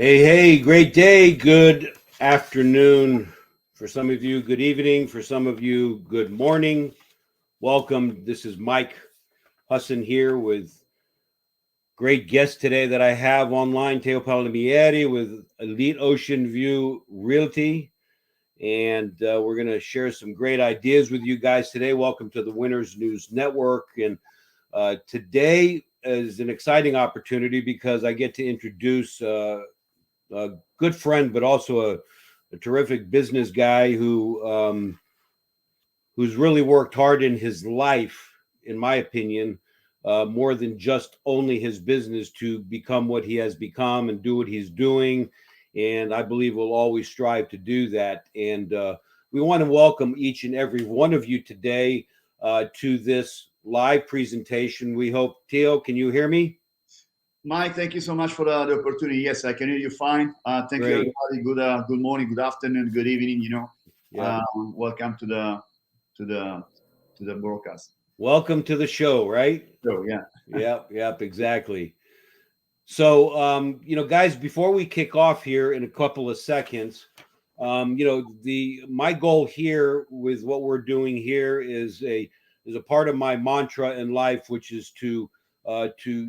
Hey, great day. Good afternoon. For some of you, good evening. For some of you, good morning. Welcome. This is Mike Husson here with great guest today that I have online, Teo Palmieri with Elite Ocean View Realty. And we're going to share some great ideas with you guys today. Welcome to the Winners News Network. And today is an exciting opportunity because I get to introduce a good friend, but also a terrific business guy who's really worked hard in his life, in my opinion, more than just only his business to become what he has become and do what he's doing. And I believe we'll always strive to do that. And we want to welcome each and every one of you today to this live presentation. We hope, Teo, can you hear me? Mike, thank you so much for the opportunity. Yes, I can hear you fine. Thank you, Great. everybody. Good morning, good afternoon, good evening. Yeah. Welcome to the broadcast. Welcome to the show, right? So yeah, Yep, exactly. So, guys, before we kick off here in a couple of seconds, the my goal here with what we're doing here is a part of my mantra in life, which is to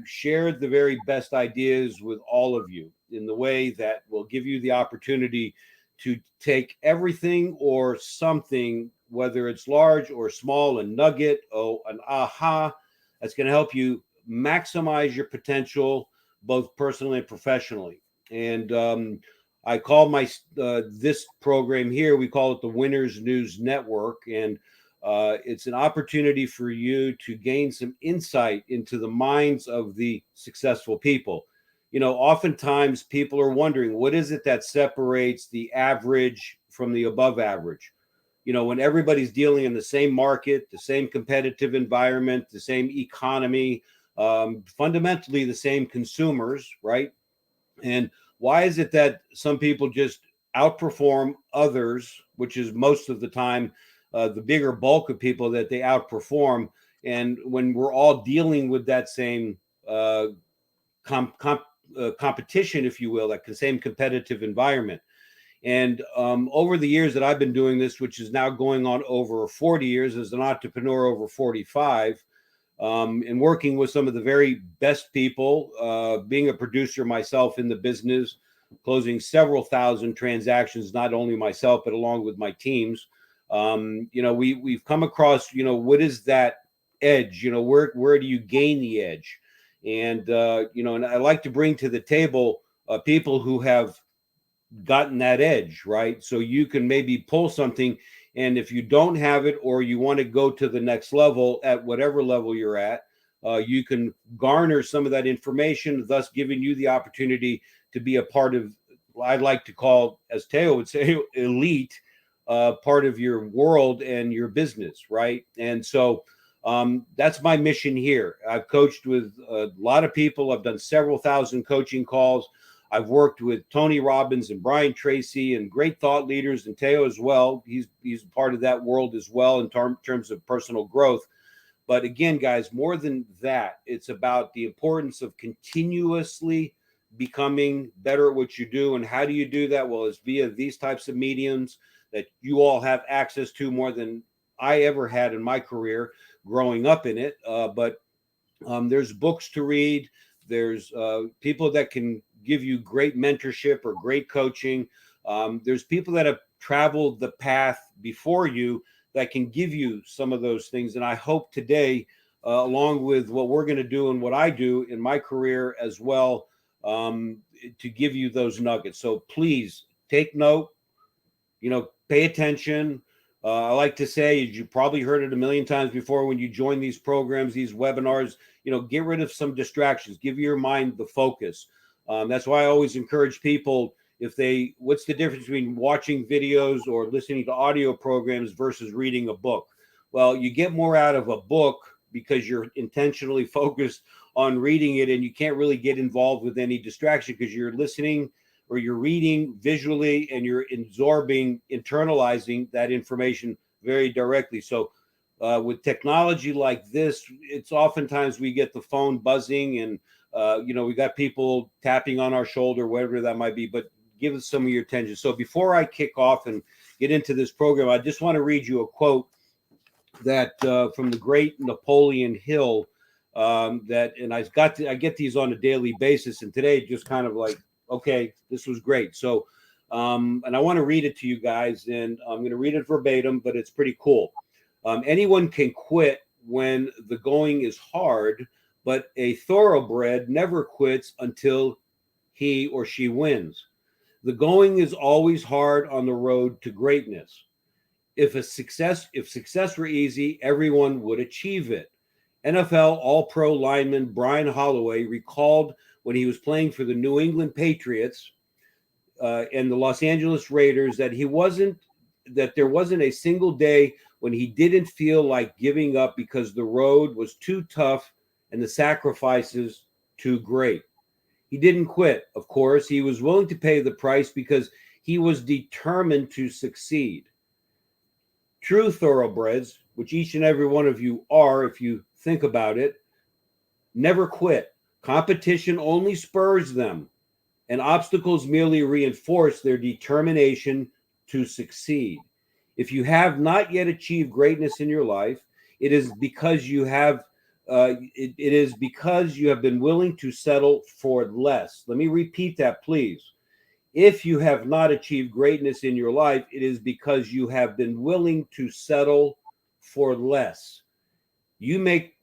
share the very best ideas with all of you in the way that will give you the opportunity to take everything or something, whether it's large or small, a nugget, an aha, that's going to help you maximize your potential both personally and professionally. And I call my this program here, we call it the Winners News Network. And it's an opportunity for you to gain some insight into the minds of the successful people. Oftentimes people are wondering, what is it that separates the average from the above average? When everybody's dealing in the same market, the same competitive environment, the same economy, fundamentally the same consumers, right? And why is it that some people just outperform others, which is most of the time the bigger bulk of people that they outperform? And when we're all dealing with that same uh, competition, if you will, that same competitive environment. And over the years that I've been doing this, which is now going on over 40 years as an entrepreneur, over 45, and working with some of the very best people, being a producer myself in the business, closing several thousand transactions, not only myself, but along with my teams. We've come across, what is that edge? Where do you gain the edge? And, and I like to bring to the table people who have gotten that edge, right? So you can maybe pull something. And if you don't have it, or you want to go to the next level at whatever level you're at, you can garner some of that information, thus giving you the opportunity to be a part of what I'd like to call, as Teo would say, elite part of your world and your business, right? And so that's my mission here. I've coached with a lot of people. I've done several thousand coaching calls. I've worked with Tony Robbins and Brian Tracy and great thought leaders, and Teo as well. He's part of that world as well in terms of personal growth. But again, guys, more than that, it's about the importance of continuously becoming better at what you do. And how do you do that? Well, it's via these types of mediums that you all have access to more than I ever had in my career growing up in it. But there's books to read. There's people that can give you great mentorship or great coaching. There's people that have traveled the path before you that can give you some of those things. And I hope today, along with what we're going to do and what I do in my career as well, to give you those nuggets. So please take note, pay attention. I like to say, you probably heard it a million times before, when you join these programs, these webinars, get rid of some distractions, give your mind the focus. That's why I always encourage people, what's the difference between watching videos or listening to audio programs versus reading a book? Well, you get more out of a book because you're intentionally focused on reading it, and you can't really get involved with any distraction because you're listening or you're reading visually and you're absorbing, internalizing that information very directly. So with technology like this, it's oftentimes we get the phone buzzing and We got people tapping on our shoulder, whatever that might be, but give us some of your attention. So before I kick off and get into this program, I just want to read you a quote that from the great Napoleon Hill, and I get these on a daily basis, and today just kind of like, okay, this was great. So, and I want to read it to you guys, and I'm going to read it verbatim, but it's pretty cool. Anyone can quit when the going is hard, but a thoroughbred never quits until he or she wins. The going is always hard on the road to greatness. If success were easy, everyone would achieve it. NFL All-Pro lineman Brian Holloway recalled when he was playing for the New England Patriots and the Los Angeles Raiders that there wasn't a single day when he didn't feel like giving up because the road was too tough and the sacrifices too great. He didn't quit, of course. He was willing to pay the price because he was determined to succeed. True thoroughbreds, which each and every one of you are, if you think about it, never quit. Competition only spurs them, and obstacles merely reinforce their determination to succeed. If you have not yet achieved greatness in your life, it is because you have been willing to settle for less. Let me repeat that, please. If you have not achieved greatness in your life, it is because you have been willing to settle for less. You may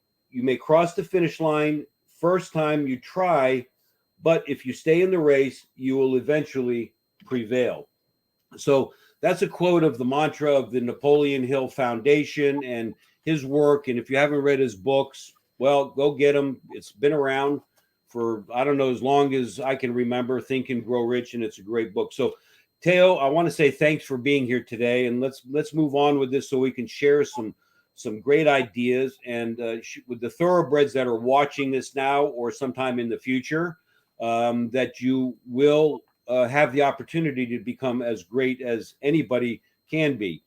cross the finish line first time you try, but if you stay in the race, you will eventually prevail. So that's a quote of the mantra of the Napoleon Hill Foundation and his work. And if you haven't read his books, well, go get them. It's been around for, I don't know, as long as I can remember. Think and Grow Rich, and it's a great book. So, Teo, I want to say thanks for being here today, and let's move on with this so we can share some great ideas. And with the thoroughbreds that are watching this now or sometime in the future, that you will have the opportunity to become as great as anybody can be.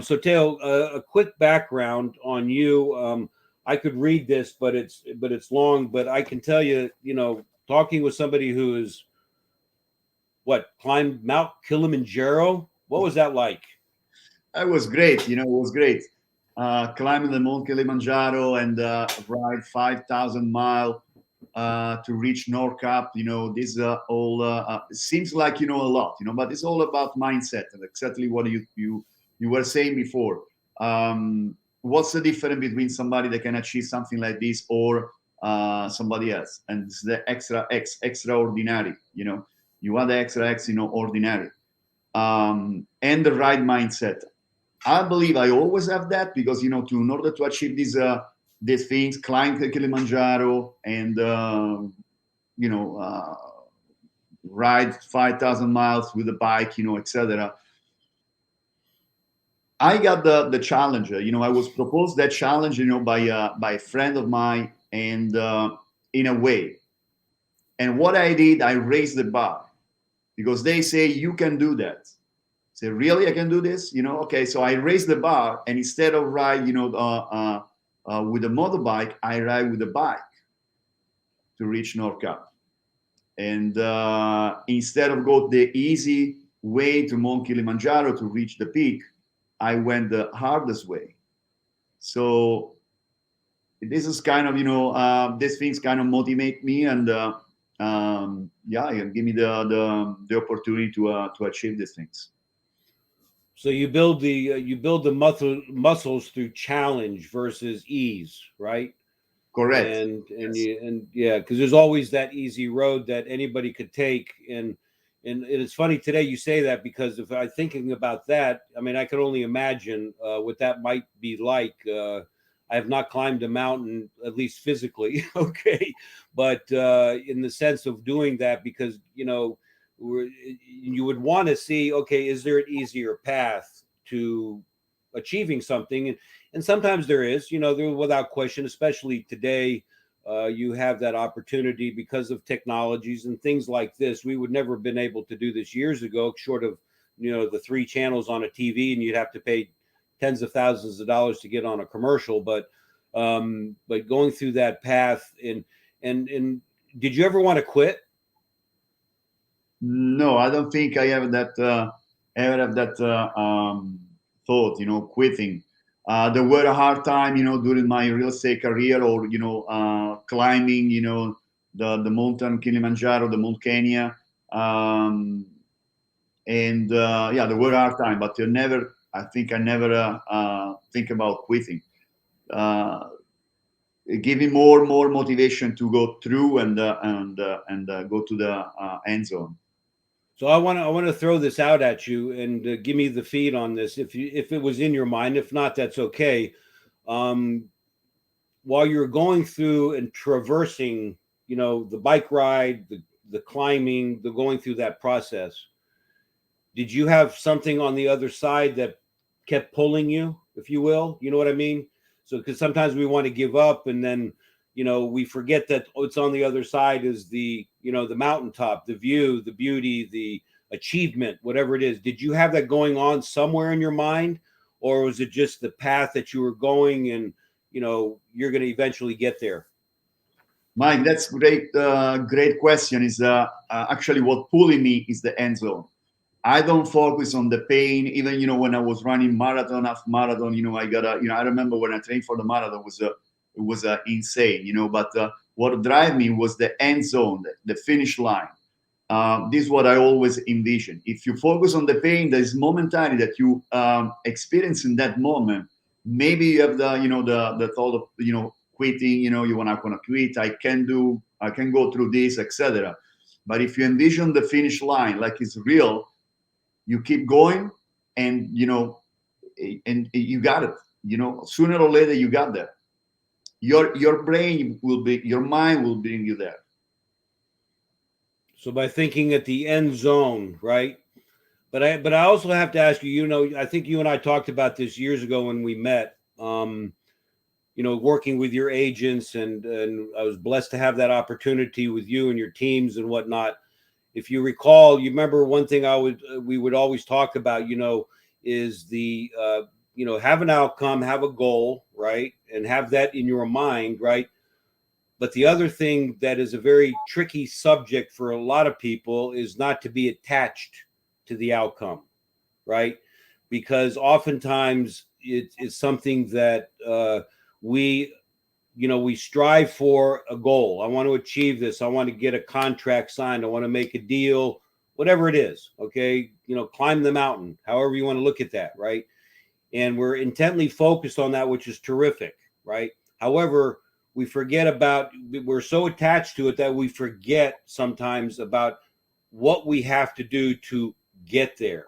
So, Teo, a quick background on you. I could read this, but it's long. But I can tell you, talking with somebody who is climbed Mount Kilimanjaro. What was that like? It was great. It was great. Climbing the Mount Kilimanjaro and ride 5,000 miles to reach North Cap. This all seems like a lot. But it's all about mindset and exactly what you were saying before. What's the difference between somebody that can achieve something like this or somebody else? And it's the extraordinary. You want the extra X, ordinary, and the right mindset. I believe I always have that because in order to achieve these things, climb the Kilimanjaro and ride 5,000 miles with a bike, etc. I got the challenge. I was proposed that challenge, by a friend of mine, and in a way. And what I did, I raised the bar because they say you can do that. Say, really, I can do this? Okay. So I raised the bar, and instead of ride, with a motorbike, I ride with a bike to reach North Cap. And instead of go the easy way to Mount Kilimanjaro to reach the peak, I went the hardest way. So this is kind of, these things kind of motivate me and give me the opportunity to achieve these things. So you build the muscles through challenge versus ease, right? Correct. And yeah, because there's always that easy road that anybody could take. And it's funny today you say that, because if I'm thinking about that, I mean, I can only imagine what that might be like. I have not climbed a mountain, at least physically, okay, but in the sense of doing that, because you would want to see, okay, is there an easier path to achieving something? And sometimes there is, there, without question, especially today. You have that opportunity because of technologies and things like this. We would never have been able to do this years ago, short of, the 3 channels on a TV, and you'd have to pay tens of thousands of dollars to get on a commercial. But going through that path, and did you ever want to quit? No, I don't think I have that ever have that thought. Quitting. There were a hard time, during my real estate career, or climbing, the mountain Kilimanjaro, the Mount Kenya, and yeah, there were a hard time, but I think I never think about quitting. Uh, Give me more motivation to go through and go to the end zone. So I want to throw this out at you and give me the feed on this. If it was in your mind, if not, that's okay. Um, while you're going through and traversing, the bike ride, the climbing, the going through that process, did you have something on the other side that kept pulling you, if you will? You know what I mean? So, because sometimes we want to give up, and then we forget that what's on the other side is the mountaintop, the view, the beauty, the achievement, whatever it is. Did you have that going on somewhere in your mind, or was it just the path that you were going, and you're going to eventually get there? Mike, that's great. Great question. Is actually what pulling me is the end zone. I don't focus on the pain. Even when I was running marathon after marathon, I gotta. I remember when I trained for the marathon it was insane. But what drive me was the end zone, the finish line. This is what I always envision. If you focus on the pain, there is momentary that you experience in that moment. Maybe you have the thought of quitting. You wanna quit. I can go through this, etc. But if you envision the finish line like it's real, you keep going, and and you got it. Sooner or later you got there. Your mind will bring you there. So by thinking at the end zone, right? But I also have to ask you. I think you and I talked about this years ago when we met. Working with your agents, and I was blessed to have that opportunity with you and your teams and whatnot. If you recall, you remember one thing we would always talk about. Is the have an outcome, have a goal, right, and have that in your mind, right. But the other thing that is a very tricky subject for a lot of people is not to be attached to the outcome, right? Because oftentimes it's something that we, we strive for a goal. I want to achieve this. I want to get a contract signed. I want to make a deal, whatever it is. Okay. Climb the mountain, however you want to look at that, right? And we're intently focused on that, which is terrific, right? However, we're so attached to it that we forget sometimes about what we have to do to get there.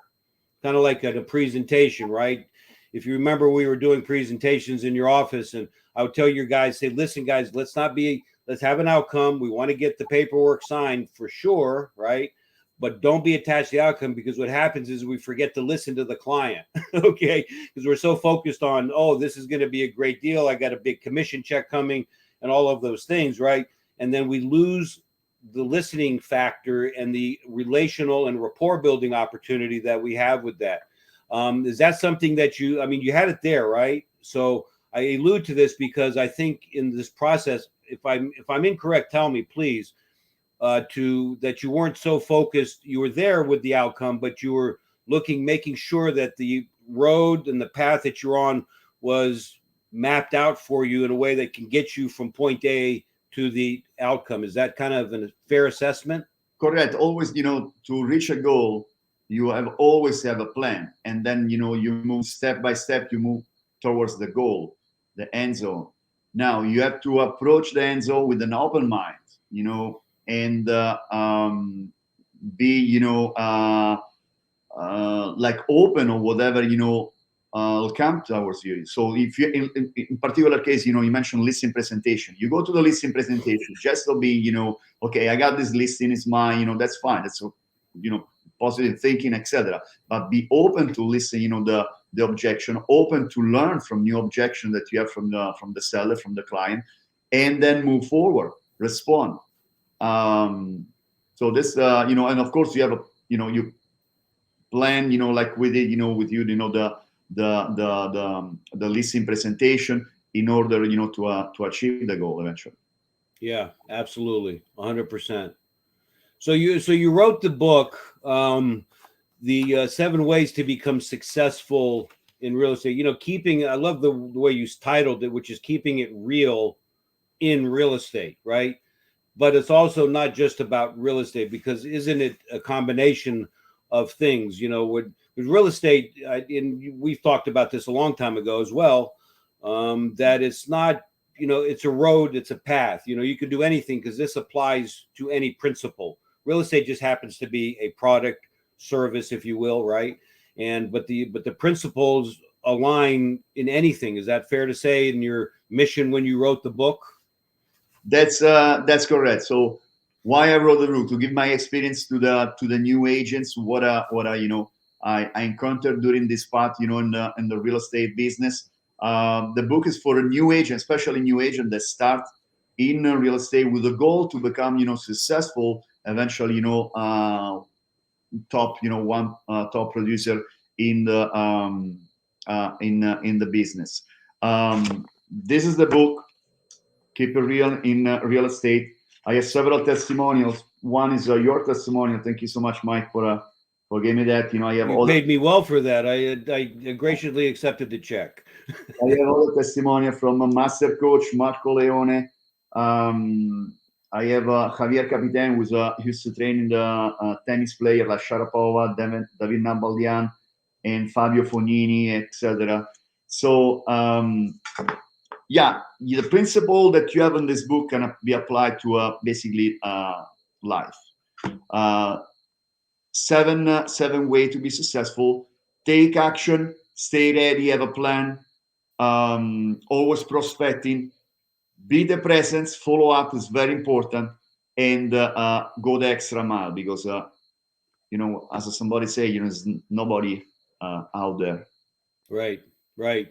Kind of like at a presentation, right? If you remember, we were doing presentations in your office, and I would tell your guys, say, listen, guys, let's have an outcome. We want to get the paperwork signed for sure, right? But don't be attached to the outcome, because what happens is we forget to listen to the client, okay? Because we're so focused on, oh, this is going to be a great deal. I got a big commission check coming and all of those things, right? And then we lose the listening factor and the relational and rapport building opportunity that we have with that. Is that something that you had it there, right? So I allude to this because I think in this process, if I'm incorrect, tell me, please, that you weren't so focused. You were there with the outcome, but you were making sure that the road and the path that you're on was mapped out for you in a way that can get you from point A to the outcome. Is that kind of a fair assessment? Correct. Always, to reach a goal, you always have a plan, and then you move step by step. You move towards the goal, the end zone. Now you have to approach the end zone with an open mind, and be like open or whatever will come towards you. So if you in particular case, you mentioned listing presentation. You go to the listing presentation just to be, okay, I got this listing, it's mine, that's fine. That's positive thinking, etc. But be open to listen, the objection, open to learn from new objection that you have from the seller, from the client, and then move forward, respond. So this, and of course you have you plan, like we did, with you, the listing presentation in order, to achieve the goal eventually. Yeah, absolutely, 100%. So you wrote the book, the 7 ways to become successful in real estate. Keeping. I love the way you titled it, which is keeping it real in real estate, right? But it's also not just about real estate, because isn't it a combination of things? With real estate, and we've talked about this a long time ago as well, that it's not, it's a road, it's a path. You could do anything because this applies to any principle. Real estate just happens to be a product, service, if you will, right? But the principles align in anything. Is that fair to say in your mission when you wrote the book? That's correct. So why I wrote the book, to give my experience to the new agents, what I I encountered during this path, in the real estate business. The book is for a new agent, especially new agent that start in real estate with a goal to become successful eventually, top one top producer in the business. This is the book, Keep It Real in Real Estate. I have several testimonials. One is your testimonial. Thank you so much, Mike, for giving me that. I have You all the paid me well for that. I graciously accepted the check. testimonial from master coach Marco Leone. I have Javier Capitan, who's used to train the tennis player like Sharapova, David Nalbandian, and Fabio Fognini, etc. So yeah, the principle that you have in this book can be applied to basically life. Uh, seven way to be successful. Take action, stay ready, have a plan, always prospecting, be the presence, follow up is very important, and go the extra mile, because as somebody say, there's nobody out there. Right, right.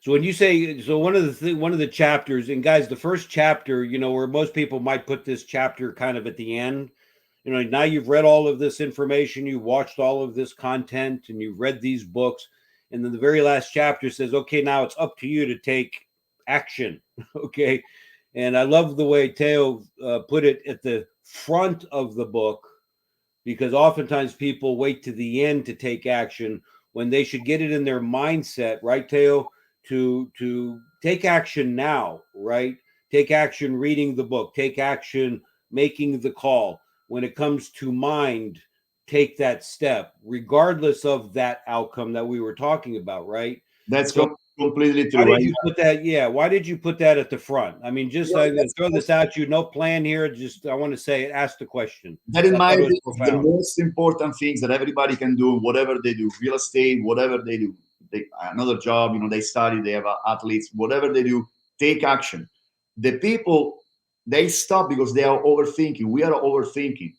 So when you say, so one of the chapters, and guys, the first chapter, where most people might put this chapter kind of at the end. Now you've read all of this information, you watched all of this content, and you've read these books, and then the very last chapter says, okay, now it's up to you to take action. Okay. And I love the way Teo put it at the front of the book, because oftentimes people wait to the end to take action when they should get it in their mindset, right, Teo, to take action now, right? Take action reading the book, take action making the call. When it comes to mind, take that step, regardless of that outcome that we were talking about, right? That's So completely why true. did you put that? Yeah, why did you put that at the front? I mean, just Yeah, I'm going to throw this at you. No plan here. Just I want to say, ask the question. that, in I my thought it was opinion, is the profound. most important things that everybody can do, whatever they do, real estate, whatever they do, another job, they study, they have athletes, whatever they do, take action. The people, they stop because they are overthinking. We are overthinking.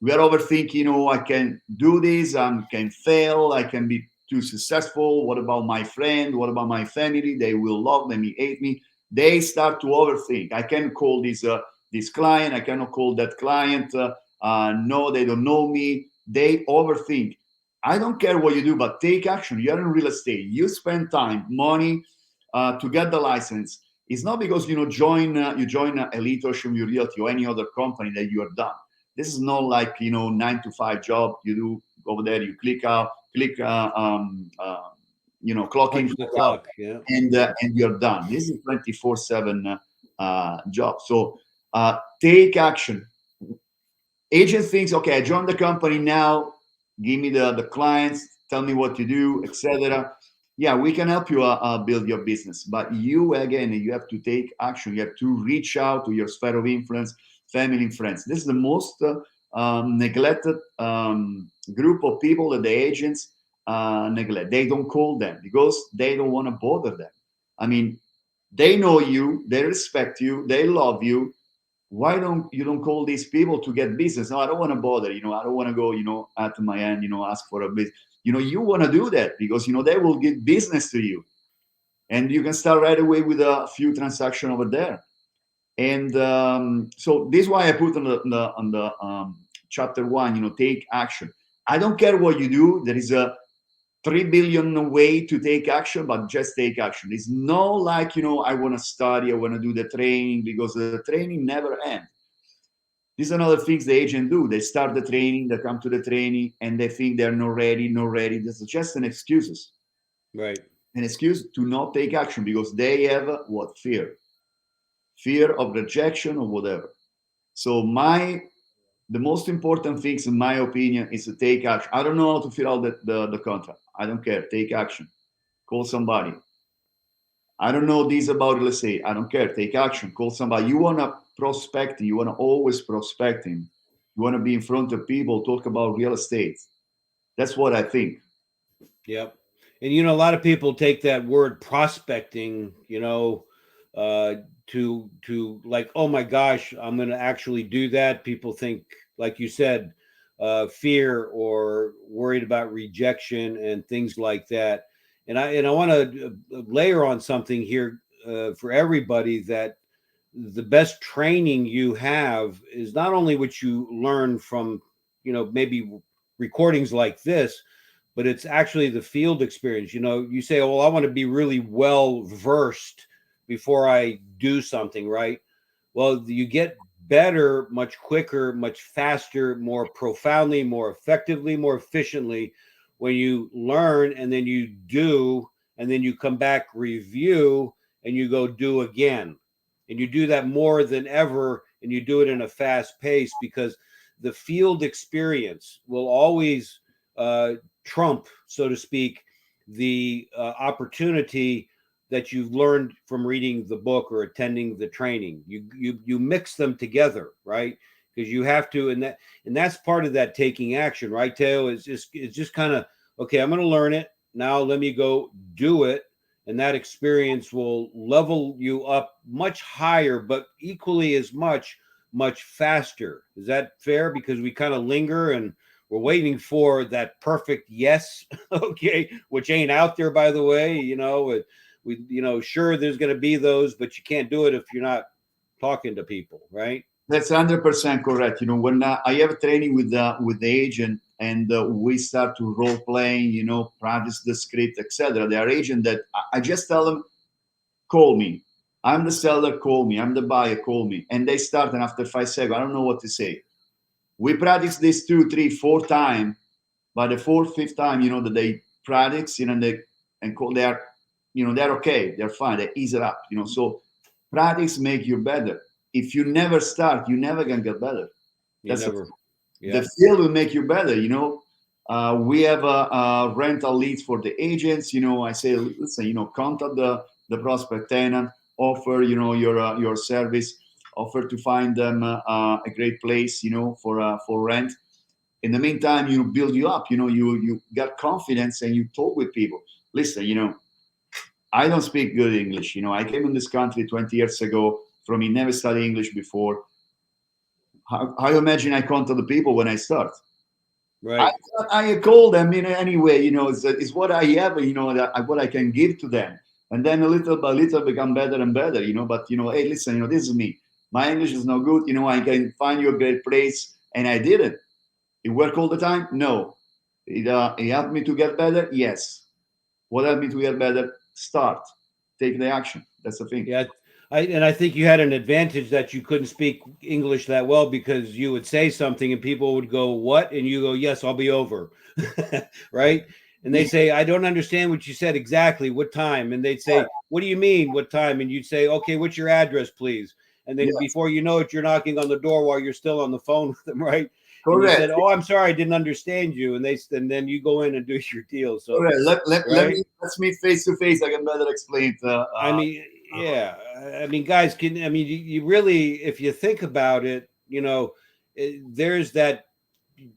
We are overthinking, I can do this, I can fail, I can be too successful. What about my friend? What about my family? They will love me, hate me. They start to overthink. I can call this client, I cannot call that client. No, they don't know me. They overthink. I don't care what you do, but take action. You're in real estate. You spend time, money to get the license. It's not because you join Elite Ocean Realty or any other company that you are done. This is not like 9 to 5 job. You do over there, you click out, clock in, Punch the clock out, clock. Yeah. and you're done. This is 24/7 job. So take action. Agent thinks, okay, I joined the company now. Give me the clients. Tell me what to do, etc. Yeah, we can help you build your business, but you have to take action. You have to reach out to your sphere of influence, family and friends. This is the most neglected group of people that the agents neglect. They don't call them because they don't want to bother them. I mean, they know you, they respect you, they love you. Why don't call these people to get business? No, I don't want to bother. I don't want to go, out to my end, ask for a business. You want to do that because they will give business to you, and you can start right away with a few transactions over there. And so this is why I put on the chapter 1, take action. I don't care what you do. There is 3 billion way to take action, but just take action. It's not like, I want to study, I want to do the training, because the training never ends. These are another things the agent do. They start the training, they come to the training, and they think they're not ready, not ready. This is just an excuse. Right. An excuse to not take action, because they have what? Fear of rejection or whatever. So the most important things, in my opinion, is to take action. I don't know how to fill out the contract. I don't care. Take action. Call somebody. I don't know this about real estate. I don't care. Take action. Call somebody. You want to prospecting. You want to always prospecting. You want to be in front of people, talk about real estate. That's what I think. Yep. And a lot of people take that word prospecting, to like, oh my gosh, I'm going to actually do that. People think, like you said, fear or worried about rejection and things like that. And I want to layer on something here for everybody, that the best training you have is not only what you learn from, maybe recordings like this, but it's actually the field experience. You say, oh, well, I want to be really well versed before I do something, right? Well, you get better much quicker, much faster, more profoundly, more effectively, more efficiently when you learn, and then you do, and then you come back, review, and you go do again. And you do that more than ever, and you do it in a fast pace, because the field experience will always trump, so to speak, the opportunity that you've learned from reading the book or attending the training. You mix them together, right? Because you have to, and that's part of that taking action, right, Teo? It's just kind of, okay, I'm going to learn it now. Let me go do it, and that experience will level you up much higher, but equally as much faster. Is that fair? Because we kind of linger and we're waiting for that perfect yes, okay, which ain't out there, by the way. Sure, there's going to be those, but you can't do it if you're not talking to people, right? That's 100% correct. When I have training with the agent, and we start to role playing, practice the script, etc. There are agents that I just tell them, call me. I'm the seller, call me. I'm the buyer, call me. And they start, and after 5 seconds, I don't know what to say. We practice this 2, 3, 4 times. By the fourth, fifth time, that they practice, and call, they're okay, they're fine, they ease it up, So practice make you better. If you never start, you never can get better. That's the field will make you better. We have a rental leads for the agents. I say, listen, contact the prospect tenant, offer, your service, offer to find them a great place, for rent. In the meantime, you build you up. You got confidence, and you talk with people. Listen, I don't speak good English. I came in this country 20 years ago from never studied English before. How you imagine I contact the people when I start? Right. I call them in any way. It's what I have. What I can give to them, and then a little by little become better and better. But hey, listen. This is me. My English is not good. I can find you a great place, and I did it. It worked all the time? No. It helped me to get better? Yes. What helped me to get better? Start. Take the action. That's the thing. Yeah. I think you had an advantage that you couldn't speak English that well, because you would say something and people would go, what? And you go, yes, I'll be over. Right. And they say, I don't understand what you said exactly. What time? And they'd say, what do you mean? What time? And you'd say, okay, what's your address, please? And then before you know it, you're knocking on the door while you're still on the phone with them, right? Correct. And you said, oh, I'm sorry, I didn't understand you. And then you go in and do your deal. So let's meet face to face. I can better explain it. I mean, yeah. I mean, guys, you really, if you think about it, there's that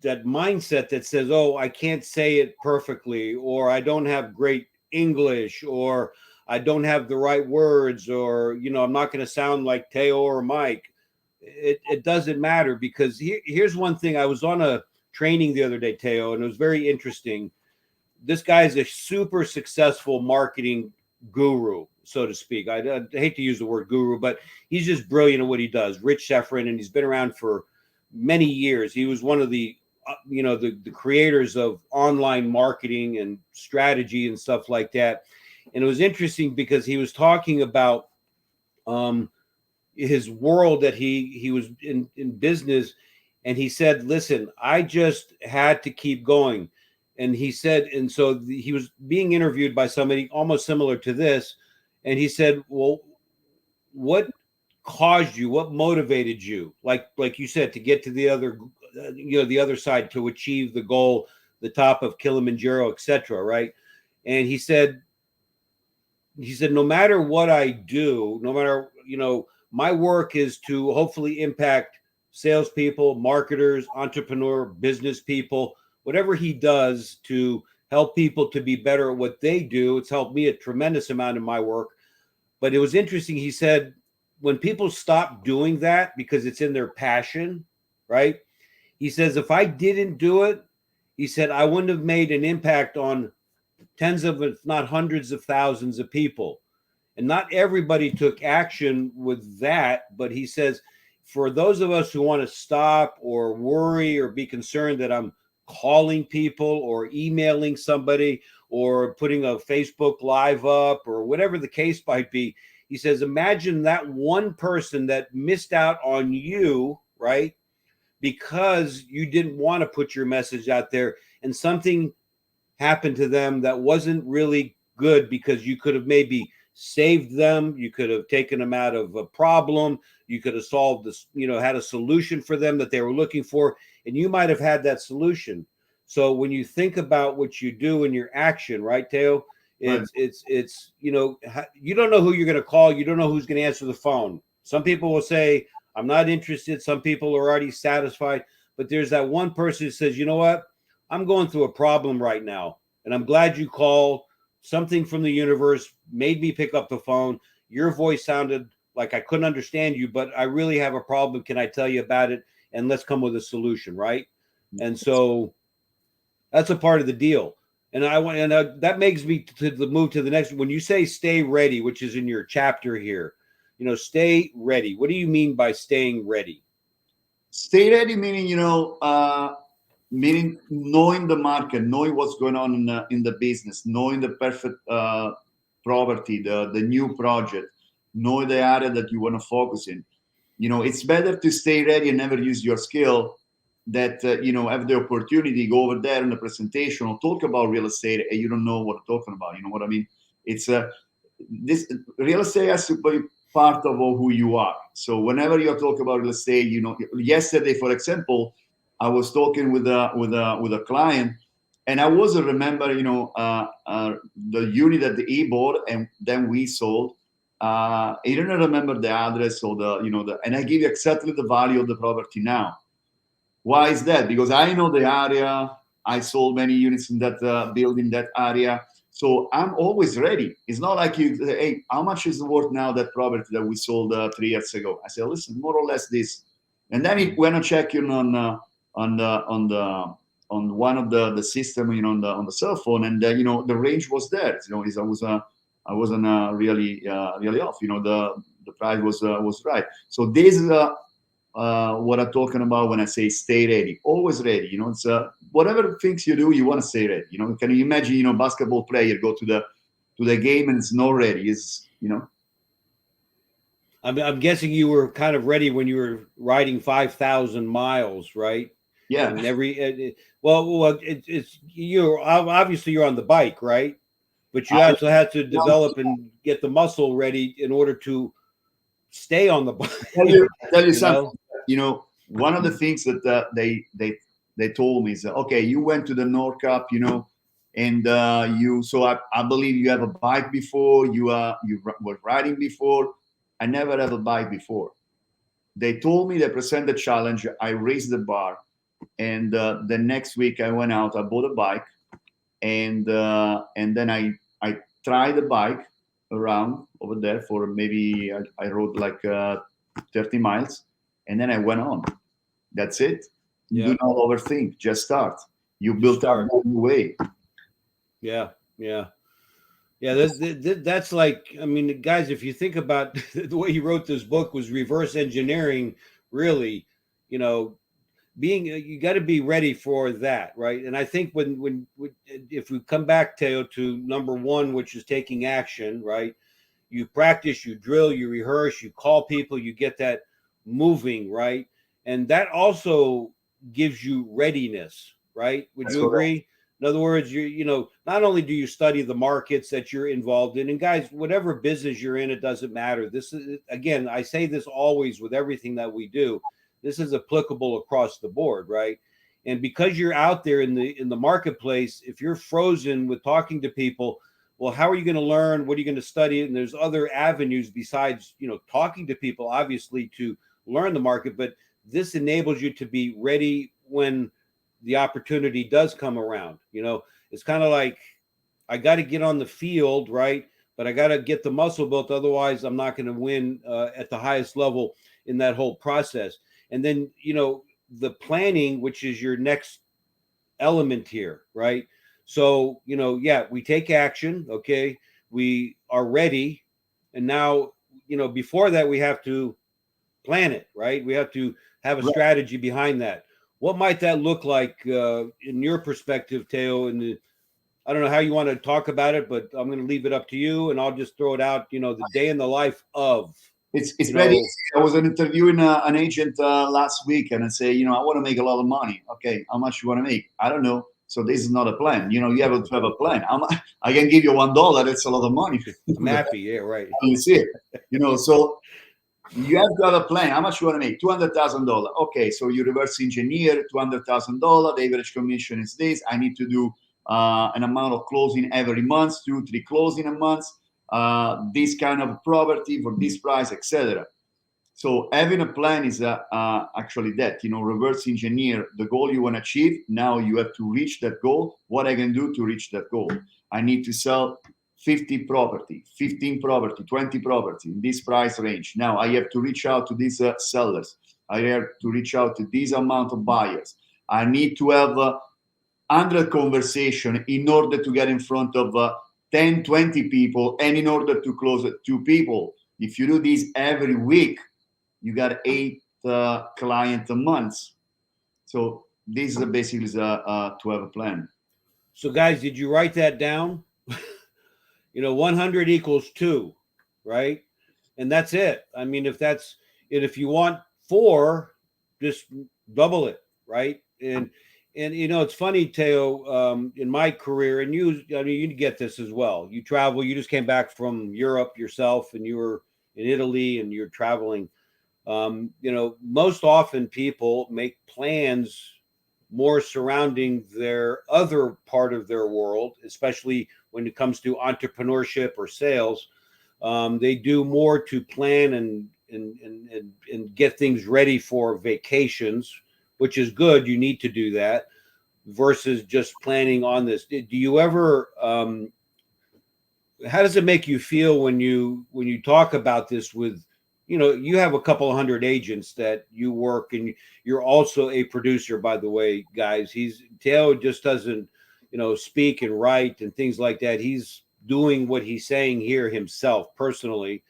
mindset that says, oh, I can't say it perfectly, or I don't have great English, or I don't have the right words, or, I'm not going to sound like Teo or Mike. It doesn't matter, because here's one thing. I was on a training the other day, Teo, and it was very interesting. This guy is a super successful marketing guru, so to speak. I hate to use the word guru, but he's just brilliant at what he does. Rich Sheffrin, and he's been around for many years. He was one of the the creators of online marketing and strategy and stuff like that. And it was interesting because he was talking about his world that he was in business, and he said, listen, I just had to keep going. And he said, and so he was being interviewed by somebody almost similar to this, and he said, well, what caused you, what motivated you, like you said, to get to the other the other side, to achieve the goal, the top of Kilimanjaro, etc., right? And he said, no matter what I do, no matter, my work is to hopefully impact salespeople, marketers, entrepreneur, business people, whatever he does to help people to be better at what they do. It's helped me a tremendous amount in my work. But it was interesting. He said, when people stop doing that because it's in their passion, right? He says, if I didn't do it, he said, I wouldn't have made an impact on tens of, if not hundreds of thousands of people. And not everybody took action with that. But he says, for those of us who want to stop or worry or be concerned that I'm calling people or emailing somebody or putting a Facebook Live up or whatever the case might be, he says, imagine that one person that missed out on you, right? Because you didn't want to put your message out there and something happened to them that wasn't really good, because you could have maybe saved them, you could have taken them out of a problem, you could have solved this, had a solution for them that they were looking for, and you might have had that solution. So when you think about what you do in your action, right, Teo, it's you don't know who you're going to call, you don't know who's going to answer the phone. Some people will say, I'm not interested. Some people are already satisfied, but there's that one person who says, you know what, I'm going through a problem right now, and I'm glad you called. Something from the universe made me pick up the phone. Your voice sounded like I couldn't understand you, but I really have a problem. Can I tell you about it? And let's come with a solution, right? And so that's a part of the deal. And that makes me to the move to the next. When you say stay ready, which is in your chapter here, stay ready. What do you mean by staying ready? Stay ready, meaning, meaning knowing the market, knowing what's going on in the business, knowing the perfect property, the new project, knowing the area that you want to focus in. It's better to stay ready and never use your skill that, have the opportunity, go over there in the presentation or talk about real estate and you don't know what I'm talking about. You know what I mean? It's this real estate has to be part of who you are. So whenever you talk about real estate, yesterday, for example, I was talking with a client, and I wasn't remember, the unit that he bought and then we sold. He didn't remember the address or and I give you exactly the value of the property now. Why is that? Because I know the area. I sold many units in that building, that area. So I'm always ready. It's not like you say, hey, how much is it worth now, that property that we sold 3 years ago? I said, listen, more or less this. And then it went to check on one of the system, on the cell phone, and the range was there. I wasn't really off. The price was right. So this is what I'm talking about when I say stay ready. Always ready. It's whatever things you do, you want to stay ready. Can you imagine? Basketball player go to the game and it's not ready. I'm guessing you were kind of ready when you were riding 5,000 miles, right? Yeah. And it's you're obviously you're on the bike, right? But you also had to develop and get the muscle ready in order to stay on the bike. Tell you something. One of the things that they told me is, okay, you went to the North Cup, and so I believe you have a bike before, you were riding before. I never had a bike before. They told me, they present the challenge, I raised the bar, and the next week I went out, I bought a bike, and then I tried the bike around over there for maybe I rode like 30 miles, and then I went on. That's it. Yeah. Do not overthink. Just start. You built up the way. Yeah. That's like, I mean, guys, if you think about the way he wrote this book was reverse engineering, really, being you got to be ready for that, right? And I think when if we come back, Teo, to number one, which is taking action, right? You practice, you drill, you rehearse, you call people, you get that moving, right? And that also gives you readiness, right? Would That's you correct. agree? In other words, not only do you study the markets that you're involved in, and guys, whatever business you're in, it doesn't matter. This is, again, I say this always with everything that we do. This is applicable across the board, right? And because you're out there in the marketplace, if you're frozen with talking to people, well, how are you going to learn? What are you going to study? And there's other avenues besides, talking to people, obviously, to learn the market. But this enables you to be ready when the opportunity does come around. It's kind of like I got to get on the field, right? But I got to get the muscle built. Otherwise, I'm not going to win at the highest level in that whole process. And then, the planning, which is your next element here, right? So, yeah, we take action. Okay. We are ready. And now, before that, we have to plan it, right? We have to have a Right. strategy behind that. What might that look like in your perspective, Teo? And I don't know how you want to talk about it, but I'm going to leave it up to you, and I'll just throw it out. The day in the life of, It's you very know, easy. I was interviewing an agent last week, and I say, I want to make a lot of money. Okay, how much you want to make? I don't know. So this is not a plan. You have to have a plan. I can give you $1. That's a lot of money. I'm happy. Yeah, right. You see it. So you have to have a plan. How much you want to make? $200,000. Okay, so you reverse engineer $200,000. The average commission is this. I need to do an amount of closing every month, 2, 3 closing a month. This kind of property for this price, etc. So having a plan is actually that, reverse engineer the goal you want to achieve. Now you have to reach that goal. What I can do to reach that goal? I need to sell 50 property, 15 property, 20 property in this price range. Now I have to reach out to these sellers. I have to reach out to this amount of buyers. I need to have 100 conversation in order to get in front of 10, 20 people, and in order to close 2 people. If you do this every week, you got 8 client a month. So this is basically to have a plan. So, guys, did you write that down? 100 equals 2, right? And that's it. I mean, if you want 4, just double it, right? And it's funny, Teo, in my career, and you get this as well. You travel, you just came back from Europe yourself, and you were in Italy, and you're traveling. Most often people make plans more surrounding their other part of their world, especially when it comes to entrepreneurship or sales. They do more to plan and get things ready for vacations, which is good. You need to do that versus just planning on this. Do you ever? How does it make you feel when you talk about this with? You have a couple of hundred agents that you work, and you're also a producer, by the way, guys. Teo just doesn't, speak and write and things like that. He's doing what he's saying here himself personally,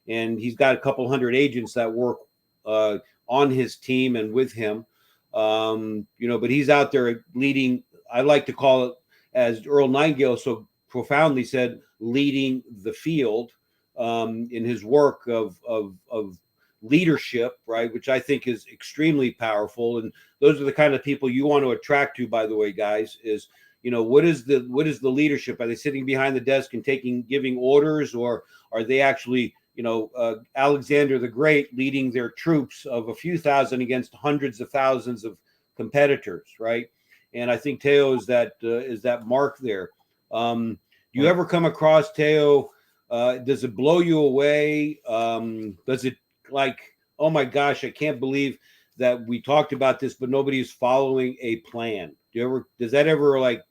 and he's got a couple hundred agents that work on his team and with him. But he's out there leading. I like to call it, as Earl Nightingale so profoundly said, leading the field in his work of leadership, right? Which I think is extremely powerful. And those are the kind of people you want to attract to, by the way, guys, is, what is the leadership? Are they sitting behind the desk and giving orders, or are they actually, Alexander the Great leading their troops of a few thousand against hundreds of thousands of competitors, right? And I think Teo is that mark there. Do you ever come across, Teo? Does it blow you away? Does it, like, oh my gosh, I can't believe that we talked about this, but nobody's following a plan? Does that ever like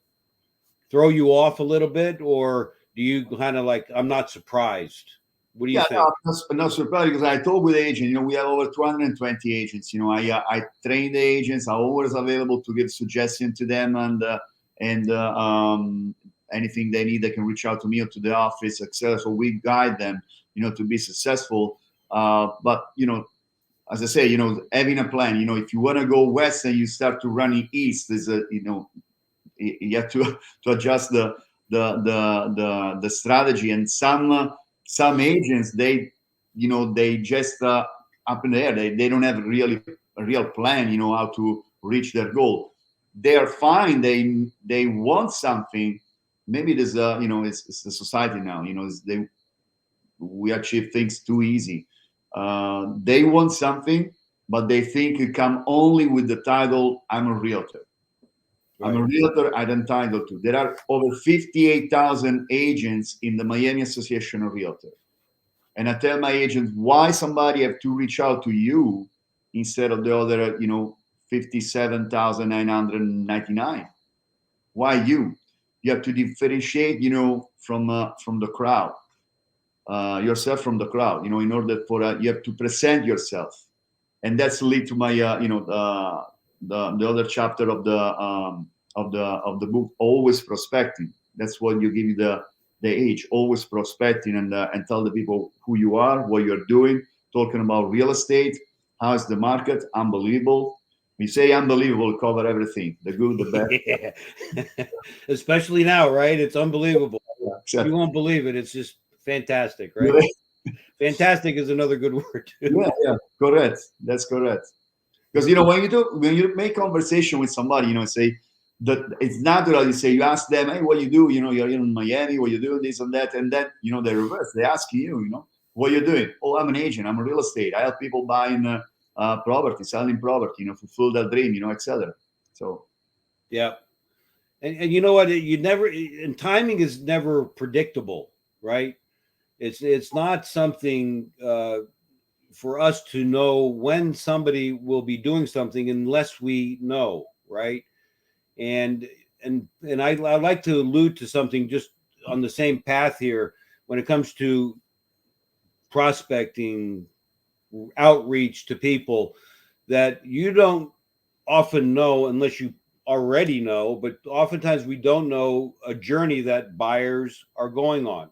throw you off a little bit, or do you kind of like, I'm not surprised? What do you Yeah, no, think? I'm not surprised because I talk with agents. We have over 220 agents. I train the agents. I'm always available to give suggestions to them, and anything they need, they can reach out to me or to the office, etc. So we guide them, to be successful. But as I say, you know, having a plan. You know, if you want to go west and you start to running east, is a, you know, you have to adjust the strategy. And some agents, they, you know, they just up in the air. They don't have really a real plan, you know, how to reach their goal. They are fine. They want something. Maybe there's you know, it's the society now, you know, we achieve things too easy. They want something, but they think it come only with the title, I'm a realtor. I'm a Right. realtor, I'm entitled to. There are over 58,000 agents in the Miami Association of Realtors. And I tell my agents, why somebody have to reach out to you instead of the other, you know, 57,999? Why you? You have to differentiate, you know, from the crowd, yourself from the crowd, you know, in order for, you have to present yourself. And that's lead to my, you know, the other chapter of the book, always prospecting. That's what you give you the age, always prospecting, and tell the people who you are, what you're doing, talking about real estate, how is the market, unbelievable. We say unbelievable, cover everything, the good, the bad. Yeah. Especially now, right? It's unbelievable. Yeah, You exactly. won't believe it. It's just fantastic, right? Fantastic is another good word too. Yeah, yeah, correct. That's correct. Because you know, when you make conversation with somebody, you know, say that it's natural. You say, you ask them, hey, what you do? You know, you're in Miami, what you do, this and that, and then, you know, they reverse. They ask you, you know, what you're doing. Oh, I'm an agent. I'm a real estate. I help people buying property, selling property, you know, fulfill their dream, you know, etc. So Yeah. And you know what? You never, and timing is never predictable, right? It's not something for us to know when somebody will be doing something unless we know, right? And I like to allude to something just on the same path here when it comes to prospecting, outreach to people, that you don't often know unless you already know, but oftentimes we don't know a journey that buyers are going on.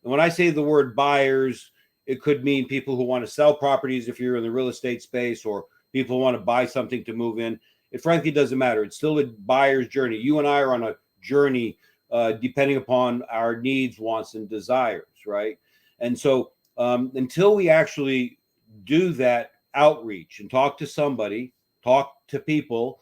And when I say the word buyers, it could mean people who want to sell properties if you're in the real estate space, or people who want to buy something to move in. It frankly doesn't matter. It's still a buyer's journey. You and I are on a journey depending upon our needs, wants, and desires, right? And so until we actually do that outreach and talk to somebody, talk to people,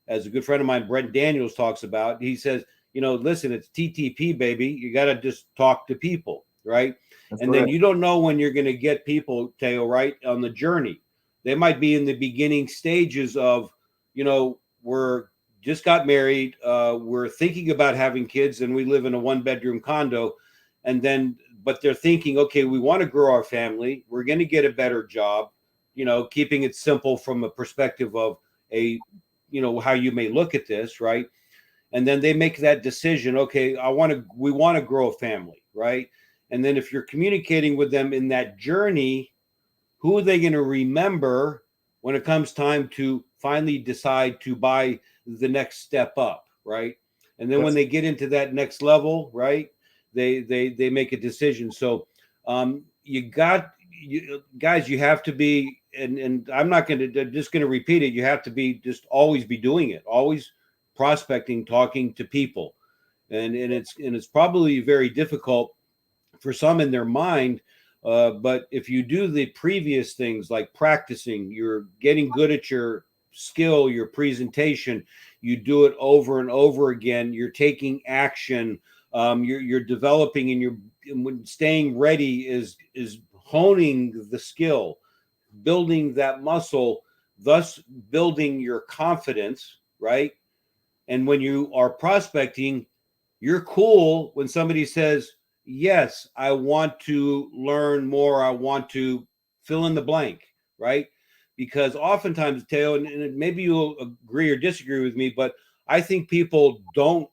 as a good friend of mine, Brent Daniels, talks about, he says, you know, listen, it's TTP, baby. You got to just talk to people, right? that's And then correct. you don't know when you're going to get people, Teo, right, on the journey. They might be in the beginning stages of, you know, we're just got married, we're thinking about having kids, and we live in a 1-bedroom condo. And then, but they're thinking, okay, we want to grow our family. We're going to get a better job, you know, keeping it simple from a perspective of a, you know, how you may look at this, right? And then they make that decision, okay, we want to grow a family, right? And then if you're communicating with them in that journey, who are they going to remember when it comes time to finally decide to buy the next step up, right? And then when That's they get into that next level, right, they make a decision. So guys, you have to be, and I'm not going to just going to repeat it. You have to be, just always be doing it, always prospecting, talking to people, and it's probably very difficult for some in their mind. But if you do the previous things like practicing, you're getting good at your skill, your presentation, you do it over and over again, you're taking action, you're developing, and you're staying ready is honing the skill, building that muscle, thus building your confidence, right? And when you are prospecting, you're cool when somebody says, yes, I want to learn more. I want to fill in the blank, right? Because oftentimes, Teo, and maybe you'll agree or disagree with me, but I think people don't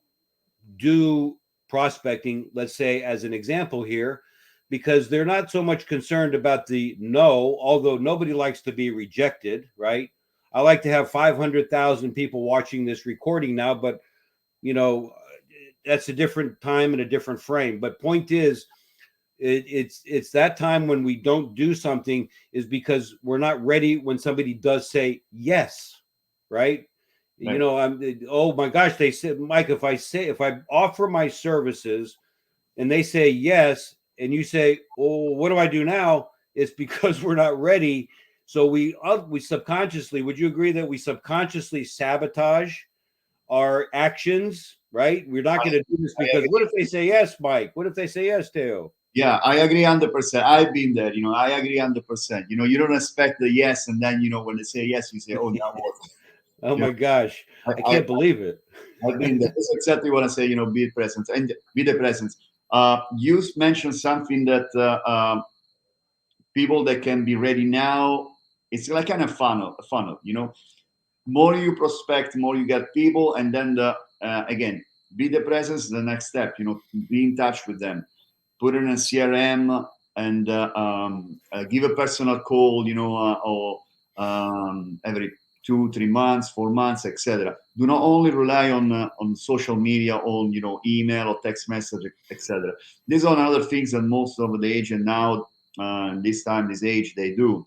do prospecting, let's say, as an example here, because they're not so much concerned about the no, although nobody likes to be rejected, right? I like to have 500,000 people watching this recording now, but you know, that's a different time and a different frame. But point is, It's that time when we don't do something is because we're not ready when somebody does say yes, right? You Right. know, oh my gosh, they said, Mike, if I offer my services and they say yes, and you say, oh, what do I do now? It's because we're not ready. So we subconsciously, would you agree that we subconsciously sabotage our actions, right? We're not going to do this I because what if they say yes, Mike? What if they say yes, Teo? Yeah, I agree 100%. I've been there. I agree 100%. You don't expect the yes, and then when they say yes, you say, "Oh, now what?" Oh You know, my gosh, I I can't believe it. I've been there. That's exactly what I say. Be present and be the presence. You mentioned something that people that can be ready now. It's like kind of funnel. A funnel. More you prospect, more you get people, and then again, be the presence. The next step. Be in touch with them, put in a CRM, and give a personal call, or every 2, 3 months, 4 months, etc. Do not only rely on social media, on email or text message, etc. These are other things that most of the agent now, this age, they do.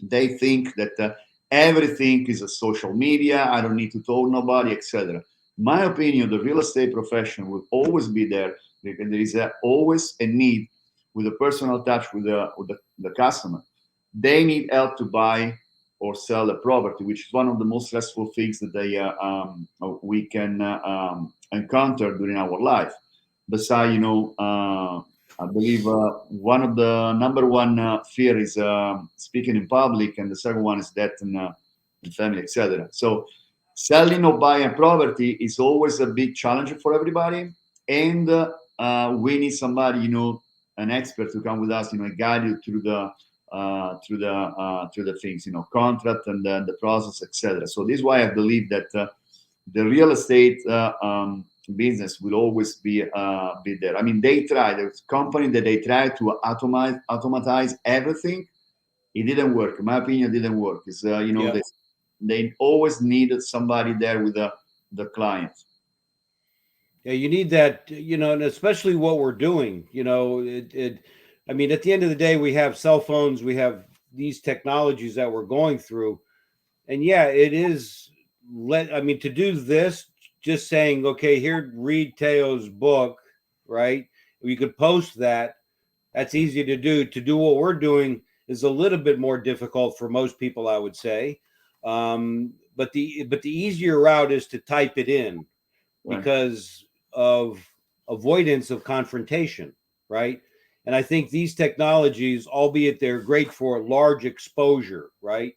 They think that everything is a social media. I don't need to talk nobody, etc. My opinion, the real estate profession will always be there because there is always a need with a personal touch with the customer. They need help to buy or sell a property, which is one of the most stressful things that we can encounter during our life. Besides, I believe one of the number one fear is speaking in public, and the second one is death and family, etc. So, selling or buying a property is always a big challenge for everybody, and we need somebody, an expert to come with us, guide you through the things, contract and the process, etc. So this is why I believe that the real estate business will always be there. I mean, there's company that they try to automatize everything. It didn't work. In my opinion, it didn't work. It's Yeah. they always needed somebody there with the client. Yeah, you need that, and especially what we're doing, I mean, at the end of the day, we have cell phones, we have these technologies that we're going through. And yeah, it is I mean, to do this, just saying, okay, here, read Teo's book, right? We could post that. That's easy to do. To do what we're doing is a little bit more difficult for most people, I would say. But the easier route is to type it in Right. because of avoidance of confrontation, right? And I think these technologies, albeit they're great for large exposure, right?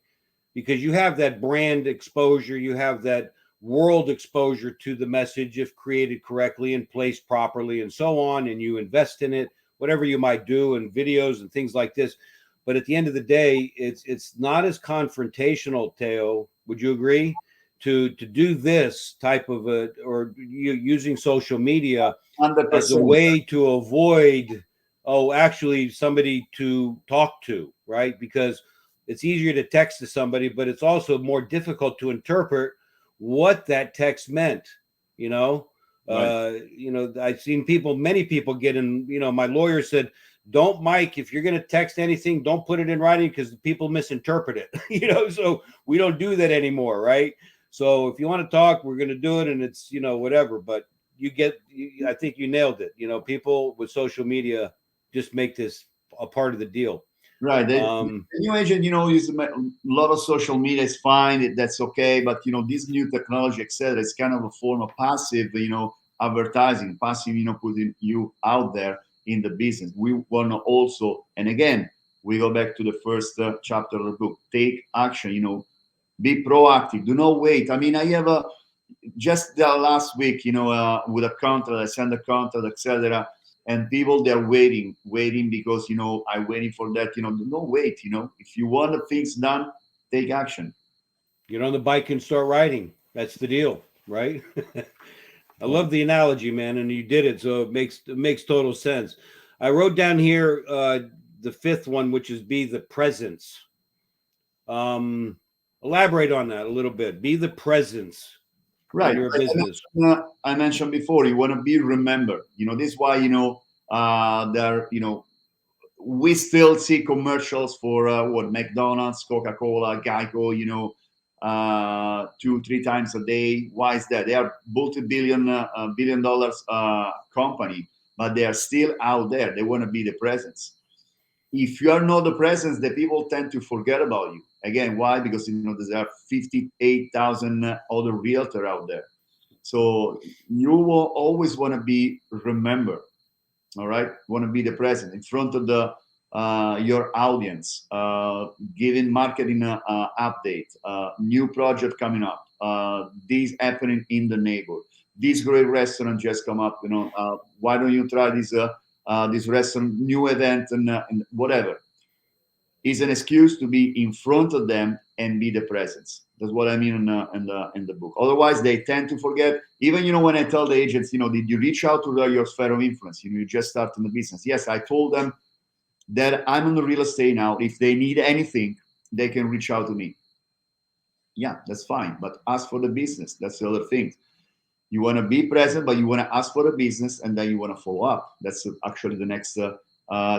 Because you have that brand exposure, you have that world exposure to the message if created correctly and placed properly and so on, and you invest in it, whatever you might do, and videos and things like this. But at the end of the day, it's not as confrontational, Teo. Would you agree? To do this type of using social media as a 100%. way to avoid actually somebody to talk to, right? Because it's easier to text to somebody, but it's also more difficult to interpret what that text meant. You know, Right. I've seen many people get in. My lawyer said, "Don't, Mike, if you're going to text anything, don't put it in writing because people misinterpret it." So we don't do that anymore, right? So if you want to talk, we're going to do it, and it's whatever. But I think you nailed it. People with social media just make this a part of the deal. Right. The new agent, use a lot of social media. It's fine. That's okay. But this new technology, etc., is kind of a form of passive, advertising, passive, putting you out there in the business. We want to also, and again, we go back to the first chapter of the book. Take action. Be proactive. Do not wait. I mean, I have just the last week, with a contract, I send a contract, etc. And people they're waiting because I'm waiting for that. No wait. If you want the things done, take action. Get on the bike and start riding. That's the deal, right? I love the analogy, man, and you did it, so it makes total sense. I wrote down here the fifth one, which is be the presence. Elaborate on that a little bit. Be the presence in Right. your business. I mentioned before, you want to be remembered. This is why There, we still see commercials for what McDonald's, Coca-Cola, Geico, 2-3 times a day. Why is that? They are billion dollars company, but they are still out there. They want to be the presence. If you are not the presence, the people tend to forget about you. Again, why? Because there are 58,000 other realtors out there. So you will always want to be remembered. All right, want to be the present in front of the your audience, giving marketing update, new project coming up, this happening in the neighborhood, this great restaurant just come up, why don't you try this restaurant new event, and whatever is an excuse to be in front of them and be the presence. That's what I mean in the book. Otherwise, they tend to forget. Even when I tell the agents, did you reach out to your sphere of influence? You just start in the business. Yes, I told them that I'm in the real estate now. If they need anything, they can reach out to me. Yeah, that's fine. But ask for the business. That's the other thing. You want to be present, but you want to ask for the business, and then you want to follow up. That's actually the next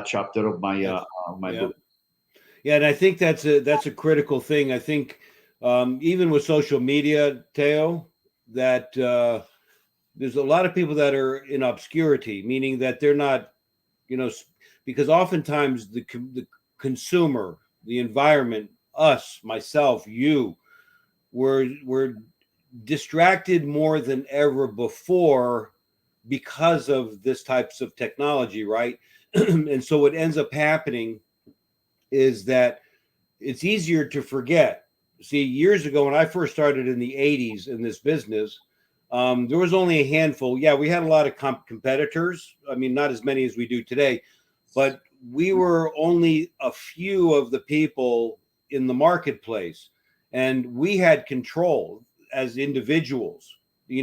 chapter of my book. Yeah, and I think that's a critical thing. I think even with social media, Teo, that there's a lot of people that are in obscurity, meaning that they're not, because oftentimes the consumer, the environment, us, myself, you, we're distracted more than ever before because of this types of technology, right? And so what ends up happening is that it's easier to forget. See, years ago when I first started in the 80s in this business, there was only a handful. Yeah, we had a lot of competitors. I mean, not as many as we do today, but we were only a few of the people in the marketplace, and we had control as individuals,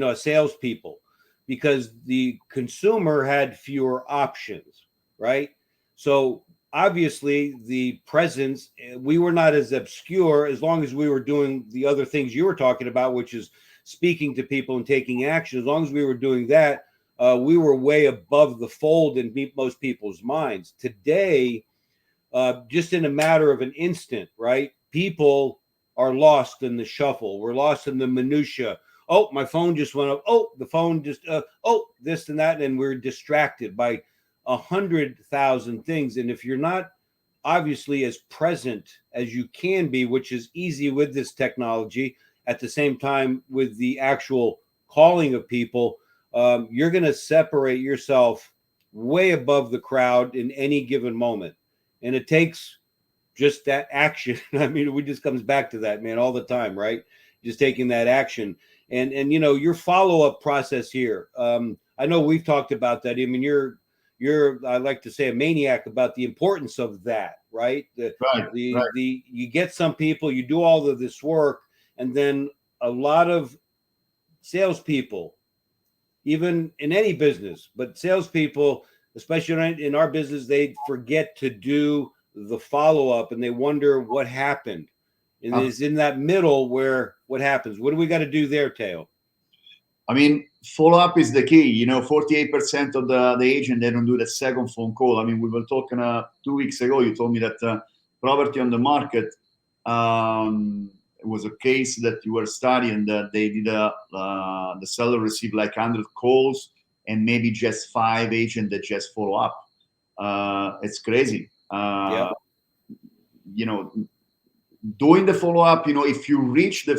as salespeople, because the consumer had fewer options, right? So obviously the presence, we were not as obscure as long as we were doing the other things you were talking about, which is speaking to people and taking action. As long as we were doing that, we were way above the fold in most people's minds. Today, just in a matter of an instant, right? People are lost in the shuffle. We're lost in the minutia. Oh, my phone just went up. Oh, the phone just, this and that. And we're distracted by 100,000 things. And if you're not obviously as present as you can be, which is easy with this technology, at the same time with the actual calling of people, you're going to separate yourself way above the crowd in any given moment. And it takes just that action. I mean, we just comes back to that, man, all the time, right? Just taking that action. And your follow-up process here. I know we've talked about that. I mean, you're I like to say a maniac about the importance of that, right? Right. You get some people, you do all of this work, and then a lot of salespeople, even in any business, but salespeople, especially in our business, they forget to do the follow-up, and they wonder what happened. And it's in that middle where what happens. What do we got to do there, Teo? I mean, follow up is the key. 48% of the agent, they don't do the second phone call. I mean, we were talking 2 weeks ago. You told me that property on the market, it was a case that you were studying, that they did the seller received like 100 calls and maybe just 5 agents that just follow up. It's crazy. Yeah. Doing the follow up, if you reach the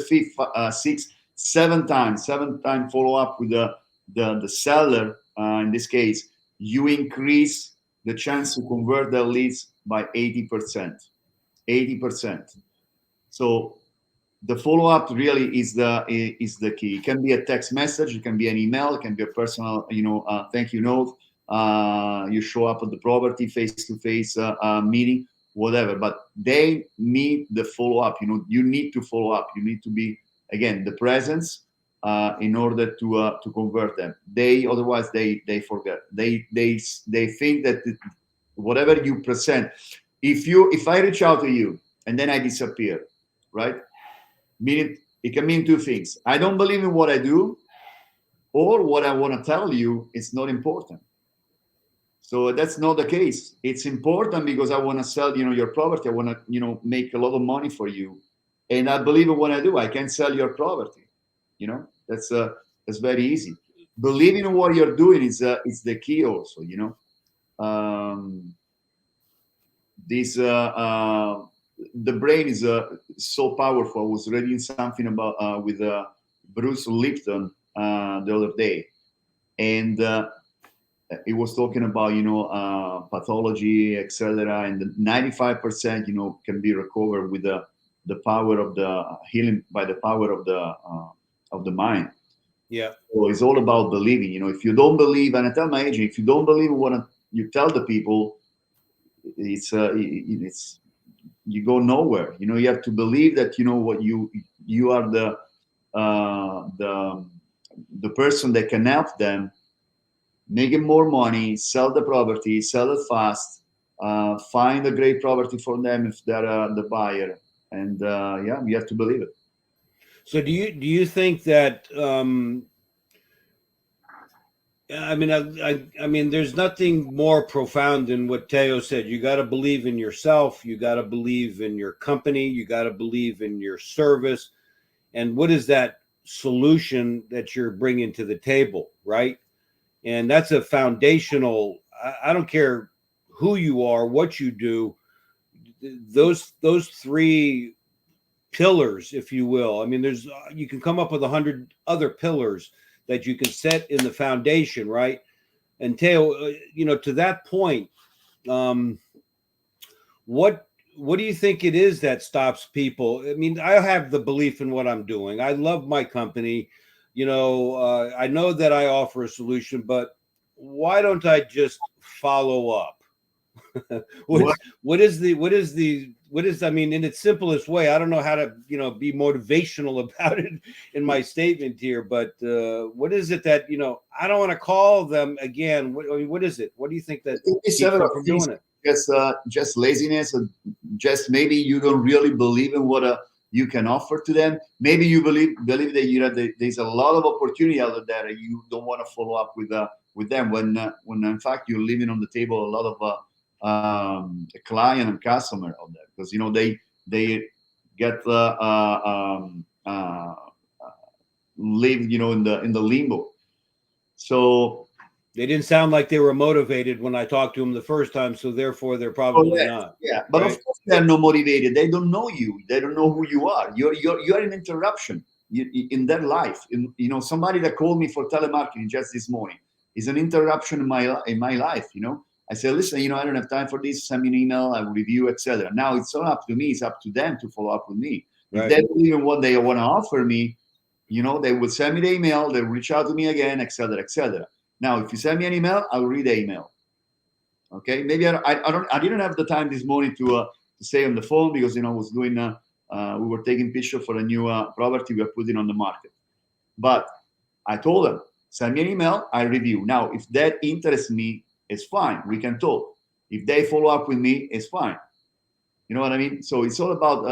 7 times follow up with the seller, in this case, you increase the chance to convert the leads by 80%. So the follow up really is the key. It can be a text message, it can be an email, it can be a personal, thank you note. You show up at the property, face to face meeting, whatever. But they need the follow up. You need to follow up. You need to be, again, the presence in order to convert them. Otherwise they forget. They think that whatever you present, if I reach out to you and then I disappear, right? Meaning, it can mean 2 things. I don't believe in what I do, or what I want to tell you is not important. So that's not the case. It's important because I want to sell, your property. I want to, make a lot of money for you, and I believe in what I do. I can sell your property. That's very easy. Believing in what you're doing is the key also. This The brain is so powerful. I was reading something about with Bruce Lipton the other day, and it was talking about pathology, etc., and 95% can be recovered with the power of the healing by the power of the mind. Yeah. So it's all about believing. If you don't believe, and I tell my agent, if you don't believe in what you tell the people, it's you go nowhere. You have to believe that what you are the person that can help them making more money, sell the property, sell it fast, find a great property for them if they're the buyer, and you have to believe it. So do you think that I mean, there's nothing more profound than what Teo said. You got to believe in yourself. You got to believe in your company. You got to believe in your service. And what is that solution that you're bringing to the table, right? And that's a foundational. I don't care who you are, what you do. Those three pillars, if you will. I mean, you can come up with 100 other pillars that you can set in the foundation, right? And Teo, to that point, what do you think it is that stops people? I mean, I have the belief in what I'm doing. I love my company. I know that I offer a solution, but why don't I just follow up? What is I mean, in its simplest way, I don't know how to be motivational about it in my statement here, but what is it that I don't want to call them again? What is it? What do you think that keeps them from doing it? Just laziness, or just maybe you don't really believe in what you can offer to them. Maybe you believe that there's a lot of opportunity out there and you don't want to follow up with them when in fact you're leaving on the table a lot of a client and customer out there, because they get live in the limbo. So they didn't sound like they were motivated when I talked to them the first time, so therefore they're probably not. Yeah, but right? Of course they're not motivated. They don't know you. They don't know who you are. You're an interruption in their life. Somebody that called me for telemarketing just this morning is an interruption in my life. I said, listen, I don't have time for this. Send me an email. I will review, etc. Now it's not up to me. It's up to them to follow up with me. Right. If they believe in what they want to offer me, they will send me the email. They will reach out to me again, etc., etc. Now, if you send me an email, I'll read the email. Okay, maybe I didn't have the time this morning to stay on the phone because I was doing we were taking pictures for a new property we are putting on the market. But I told them, send me an email, I review. Now, if that interests me, it's fine. We can talk. If they follow up with me, it's fine. You know what I mean? So it's all about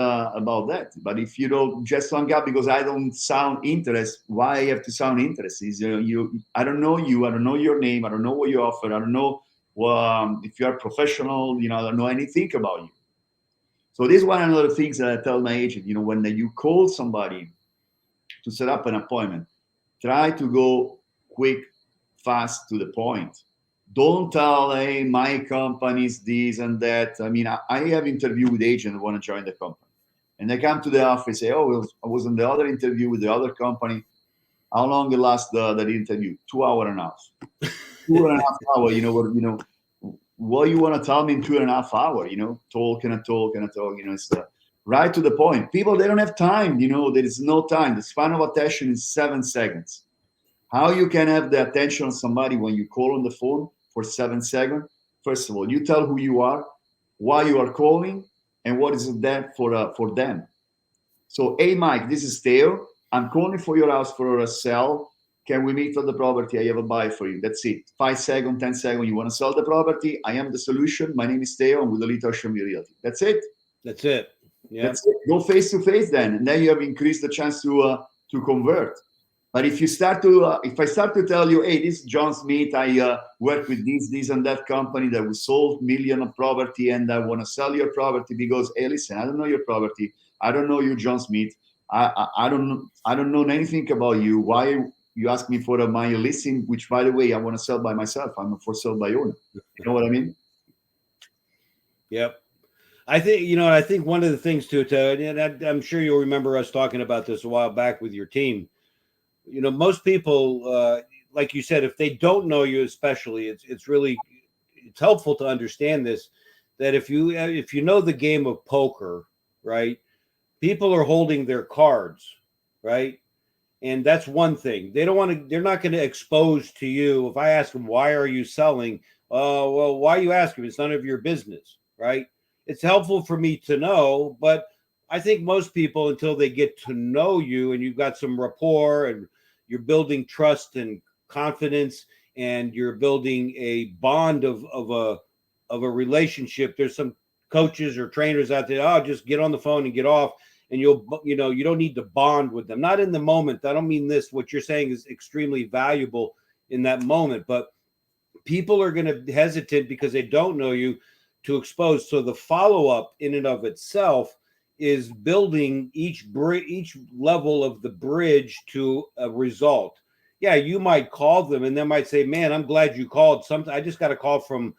that. But if you don't just hang up because I don't sound interest, why I have to sound interest? Is I don't know you. I don't know your name. I don't know what you offer. I don't know if you are professional. I don't know anything about you. So this is one of the things that I tell my agent. When you call somebody to set up an appointment, try to go quick, fast, to the point. Don't tell, hey, my company's this and that. I mean, I have interviewed with agents who want to join the company. And they come to the office, say, oh, I was on the other interview with the other company. How long it last that interview? 2.5 hours. 2.5 hours, what you want to tell me in 2.5 hours, talk and talk. It's right to the point. People, they don't have time, there is no time. The span of attention is 7 seconds. How you can have the attention of somebody when you call on the phone for 7 seconds? First of all, you tell who you are, why you are calling, and what is that for them. So, hey, Mike, this is Teo. I'm calling for your house for a sale. Can we meet at the property? I have a buy for you. That's it. 5 seconds, 10 seconds. You want to sell the property? I am the solution. My name is Teo. I'm with Realty Realty. That's it. That's it. Yeah. That's it. Go face to face then, and then you have increased the chance to convert. But if I start to tell you, hey, this is John Smith, I work with this and that company that we sold million of property, and I want to sell your property because, hey, listen, I don't know your property, I don't know you, John Smith, I don't know anything about you. Why you ask me for my listing, which by the way, I want to sell by myself. I'm a for sale by owner. You know what I mean? Yep. I think one of the things too, and I'm sure you'll remember us talking about this a while back with your team. Most people, like you said, if they don't know you, especially, it's helpful to understand this, that if you know the game of poker, right, people are holding their cards, right, and that's one thing. They're not going to expose to you. If I ask them, why are you selling? Oh, well, why are you asking? It's none of your business, right? It's helpful for me to know, but I think most people, until they get to know you and you've got some rapport and you're building trust and confidence and you're building a bond of a relationship. There's some coaches or trainers out there, oh, just get on the phone and get off, and you don't need to bond with them. Not in the moment. I don't mean this. What you're saying is extremely valuable in that moment, but people are going to hesitate because they don't know you to expose. So the follow-up in and of itself is building each level of the bridge to a result. Yeah, you might call them and they might say, man, I'm glad you called. I just got a call from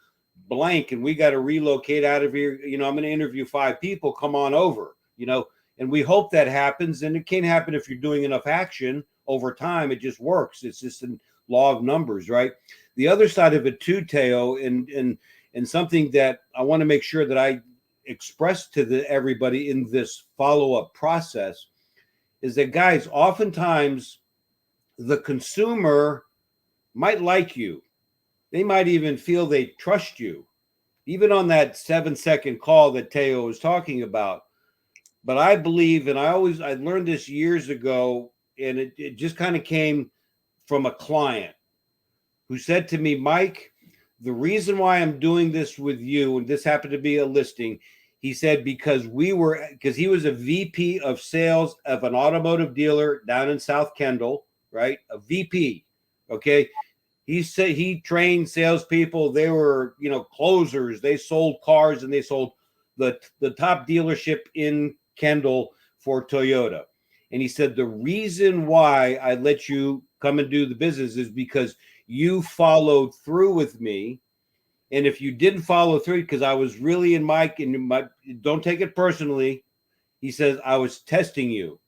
blank and we got to relocate out of here. I'm going to interview 5 people. Come on over, and we hope that happens. And it can't happen if you're doing enough action over time. It just works. It's just a law of numbers, right? The other side of it too, Teo, and something that I want to make sure that I express to everybody in this follow-up process is that, guys, oftentimes the consumer might like you. They might even feel they trust you, even on that 7-second call that Teo was talking about. But I believe, and I learned this years ago, and it just kind of came from a client who said to me, Mike, the reason why I'm doing this with you, and this happened to be a listing, he said, because he was a VP of sales of an automotive dealer down in South Kendall, right? A VP. Okay. He said he trained salespeople. They were, closers. They sold cars and they sold the top dealership in Kendall for Toyota. And he said, the reason why I let you come and do the business is because you followed through with me. And if you didn't follow through, because I was really don't take it personally. He says, I was testing you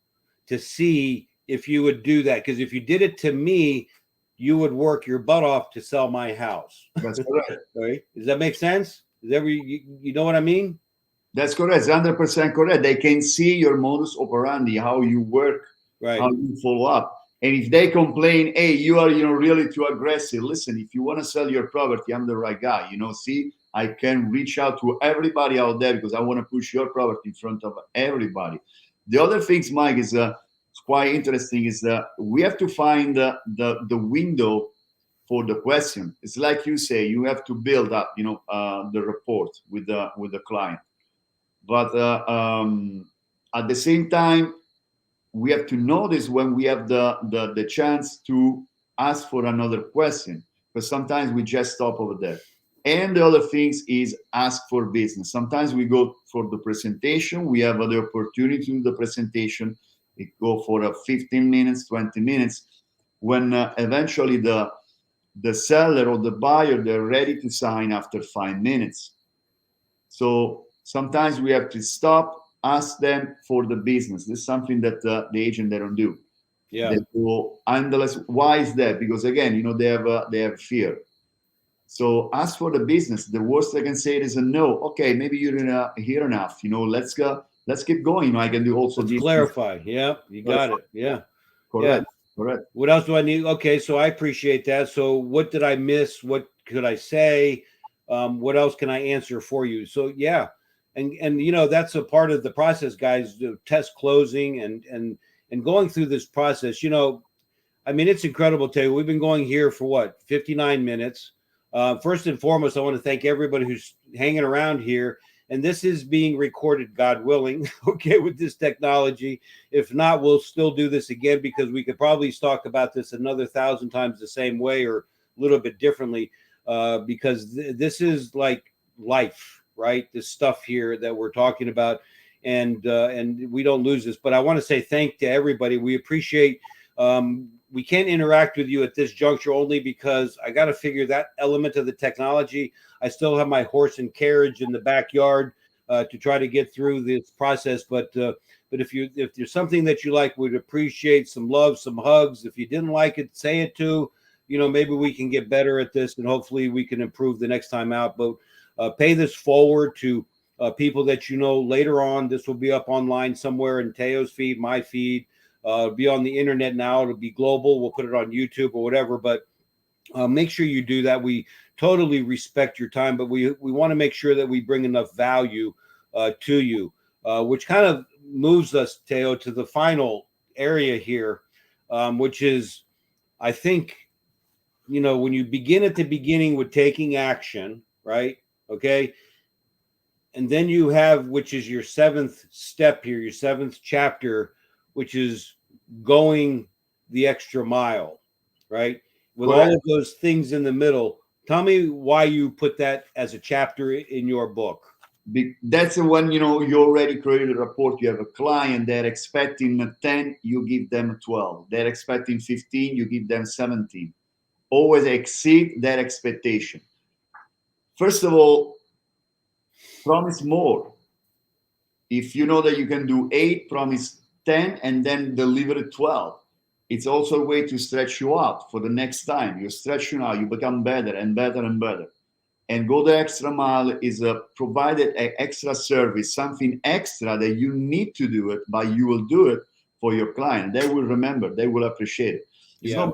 to see if you would do that. Because if you did it to me, you would work your butt off to sell my house. That's correct. Right? Does that make sense? You know what I mean? That's correct. It's 100% correct. They can see your modus operandi, how you work, right, how you follow up. And if they complain, hey, you are really too aggressive. Listen, if you want to sell your property, I'm the right guy. See, I can reach out to everybody out there because I want to push your property in front of everybody. The other things, Mike, is it's quite interesting. Is we have to find the window for the question. It's like you say, you have to build up, the report with the client. But at the same time, we have to notice when we have the chance to ask for another question, because sometimes we just stop over there. And the other things is ask for business. Sometimes we go for the presentation. We have the opportunity to do the presentation. We go for 15 minutes, 20 minutes. When eventually the seller or the buyer, they're ready to sign after 5 minutes. So sometimes we have to stop, ask them for the business. This is something that the agent, they don't do. Yeah. They go endless. Why is that? Because again, they have fear. So ask for the business. The worst I can say is a no. Okay, maybe you didn't hear enough. Let's go. Let's keep going. I can do also. Let's clarify. Yeah, you got it. Yeah. Correct. Yeah. Correct. What else do I need? Okay, so I appreciate that. So what did I miss? What could I say? What else can I answer for you? So yeah, and that's a part of the process, guys. Test closing and going through this process. I mean, it's incredible, Teo. We've been going here for 59 minutes. First and foremost, I want to thank everybody who's hanging around here. And this is being recorded, God willing, okay, with this technology. If not, we'll still do this again, because we could probably talk about this another 1,000 times the same way or a little bit differently, because this is like life, right? This stuff here that we're talking about, and we don't lose this. But I want to say thank to everybody. We appreciate. We can't interact with you at this juncture only because I got to figure that element of the technology. I still have my horse and carriage in the backyard to try to get through this process. But if there's something that you like, we'd appreciate some love, some hugs. If you didn't like it, say it too. Maybe we can get better at this, and hopefully we can improve the next time out. But pay this forward to people that later on. This will be up online somewhere in Teo's feed, my feed. Be on the internet now. It'll be global. We'll put it on YouTube or whatever. But make sure you do that. We totally respect your time, but we want to make sure that we bring enough value to you, which kind of moves us, Teo, to the final area here, which is, I think, when you begin at the beginning with taking action, right? Okay. And then you have, which is your 7th step here, your 7th chapter, which is going the extra mile, right? With all of those things in the middle. Tell me why you put that as a chapter in your book. That's the one, you already created a report. You have a client, they're expecting 10, you give them 12. They're expecting 15, you give them 17. Always exceed that expectation. First of all, promise more. If you know that you can do 8, promise 10, and then deliver 12. It's also a way to stretch you out for the next time. You're stretching out, you become better and better and better. And go the extra mile is provided an extra service, something extra that you need to do it, but you will do it for your client. They will remember, they will appreciate it. It's not,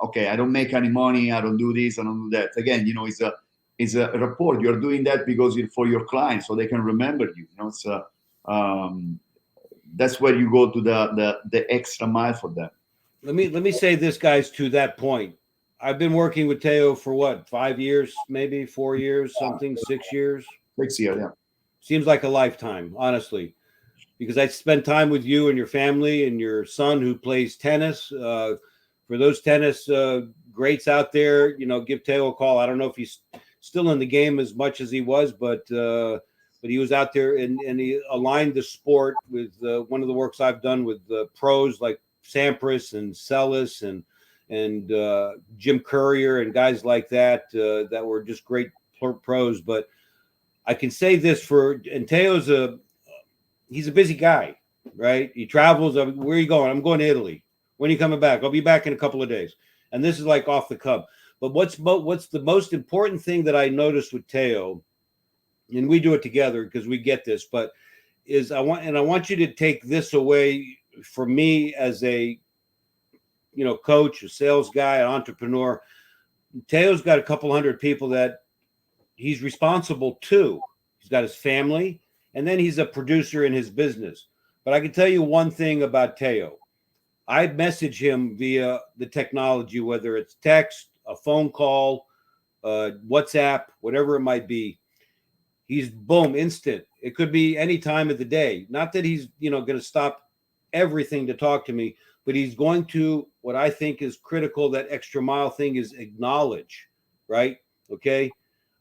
okay, I don't make any money, I don't do this, I don't do that. Again, it's a report. You're doing that because it's for your clients, so they can remember you. It's that's where you go to the extra mile for them. Let me say this, guys, to that point. I've been working with Teo for what, 5 years, maybe 4 years, something, 6 years. 6 years, yeah. Seems like a lifetime, honestly, because I spent time with you and your family and your son who plays tennis. For those tennis greats out there, give Teo a call. I don't know if he's still in the game as much as he was, but he was out there and he aligned the sport with one of the works I've done with pros like Sampras and Sellis and Jim Courier and guys like that that were just great pros. But I can say this and Teo's he's a busy guy, right? He travels. Where are you going? I'm going to Italy. When are you coming back? I'll be back in a couple of days. And this is like off the cuff. But what's the most important thing that I noticed with Teo, and we do it together because we get this, but is I want you to take this away from me as a coach, a sales guy, an entrepreneur. Teo's got a couple hundred people that he's responsible to. He's got his family, and then he's a producer in his business. But I can tell you one thing about Teo. I message him via the technology, whether it's text, a phone call, WhatsApp, whatever it might be. He's boom, instant. It could be any time of the day. Not that he's, going to stop everything to talk to me, but he's going to, what I think is critical, that extra mile thing is acknowledge, right? Okay.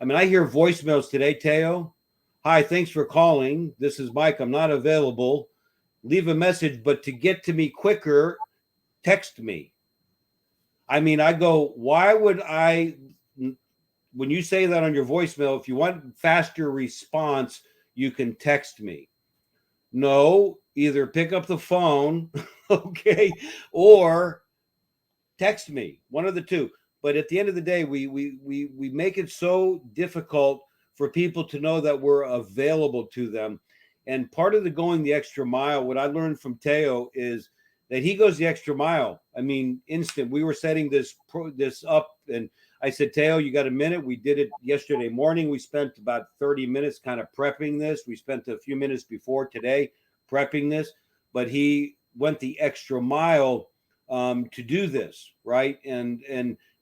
I mean, I hear voicemails today, Teo. Hi, thanks for calling. This is Mike. I'm not available. Leave a message, but to get to me quicker, text me. I mean, I go, why would I, when you say that on your voicemail, if you want faster response, you can text me. No, either pick up the phone, okay, or text me, one of the two. But at the end of the day, we make it so difficult for people to know that we're available to them. And part of the going the extra mile, what I learned from Teo is that he goes the extra mile. I mean, instant. We were setting this up, and I said, Teo, you got a minute? We did it yesterday morning. We spent about 30 minutes kind of prepping this. We spent a few minutes before today prepping this, but he went the extra mile to do this, right?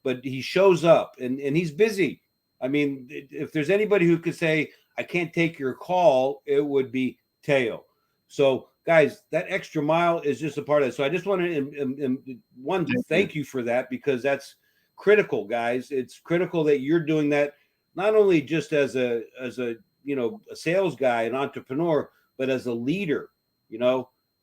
But he shows up, and he's busy. I mean, if there's anybody who could say, I can't take your call, it would be Teo. So, guys, that extra mile is just a part of it. So, I just want to thank you for that, because that's critical, guys. It's critical that you're doing that, not only just as a a sales guy, an entrepreneur, but as a leader.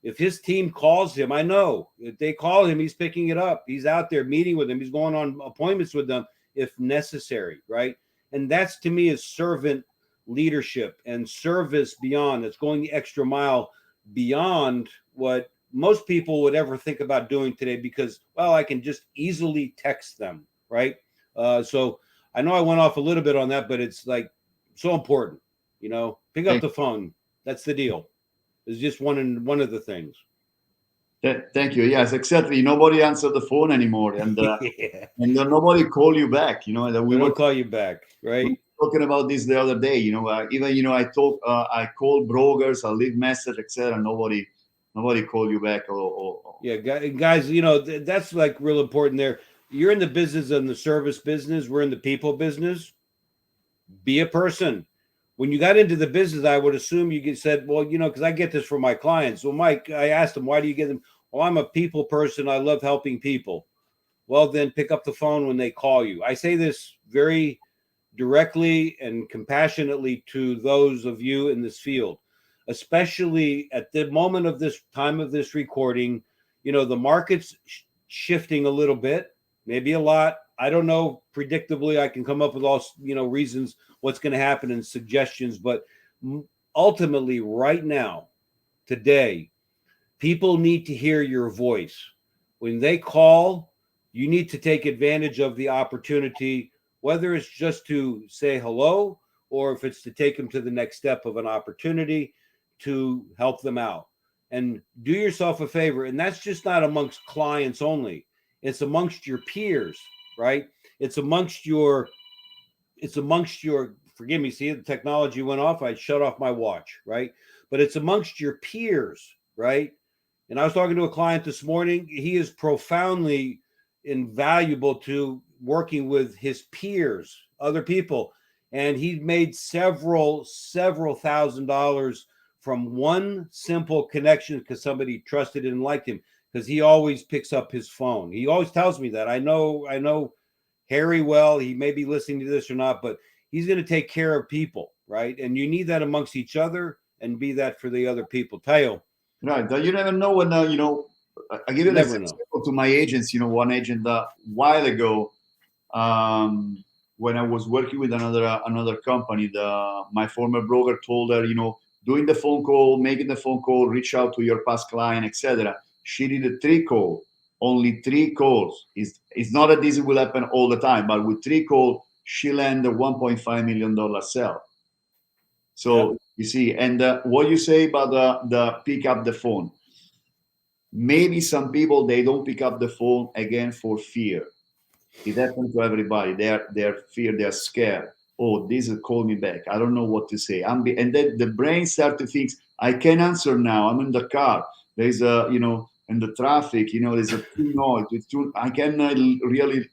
If his team calls him, I know if they call him, he's picking it up. He's out there meeting with them. He's going on appointments with them if necessary, right? And that's, to me, is servant leadership and service beyond. That's going the extra mile beyond what most people would ever think about doing today, because, well, I can just easily text them, right? So I know I went off a little bit on that, but it's like so important, pick up the phone. That's the deal. It's just one of the things. Thank you. Yes, exactly. Nobody answered the phone anymore, and yeah. and we call you back. We don't call you back, right? We were talking about this the other day. Even I called brokers, I leave message, etc. Nobody call you back. Yeah, guys. That's like real important. There, you're in the business, and the service business. We're in the people business. Be a person. When you got into the business, I would assume you said, well, because I get this from my clients. So, Mike, I asked them, why do you get them? Well, I'm a people person. I love helping people. Well, then pick up the phone when they call you. I say this very directly and compassionately to those of you in this field, especially at the moment of this time of this recording. The market's shifting a little bit, maybe a lot. I don't know. Predictably, I can come up with all reasons what's going to happen and suggestions, but ultimately, right now, today, people need to hear your voice. When they call, you need to take advantage of the opportunity, whether it's just to say hello or if it's to take them to the next step of an opportunity to help them out. And do yourself a favor. And that's just not amongst clients only. It's amongst your peers, right? It's amongst your, forgive me, see, the technology went off. I shut off my watch, right? But it's amongst your peers, right? And I was talking to a client this morning. He is profoundly invaluable to working with his peers, other people. And he made several $1,000s from one simple connection because somebody trusted and liked him, because he always picks up his phone. He always tells me that. I know Harry well. He may be listening to this or not, but he's going to take care of people, right? And you need that amongst each other, and be that for the other people. Teo. Right. You never know when, I give you an example to my agents. One agent a while ago, when I was working with another company, my former broker told her, doing the phone call, making the phone call, reach out to your past client, etc. She did 3 calls, only 3 calls. It's not that this will happen all the time, but with 3 calls, she landed a $1.5 million sale. So you see, and what you say about the pick up the phone. Maybe some people, they don't pick up the phone again for fear. It happens to everybody. They're fear. They're scared. Oh, this will call me back. I don't know what to say. And then the brain starts to think, I can answer now. I'm in the car. There's in the traffic. There's a too noise. I cannot really,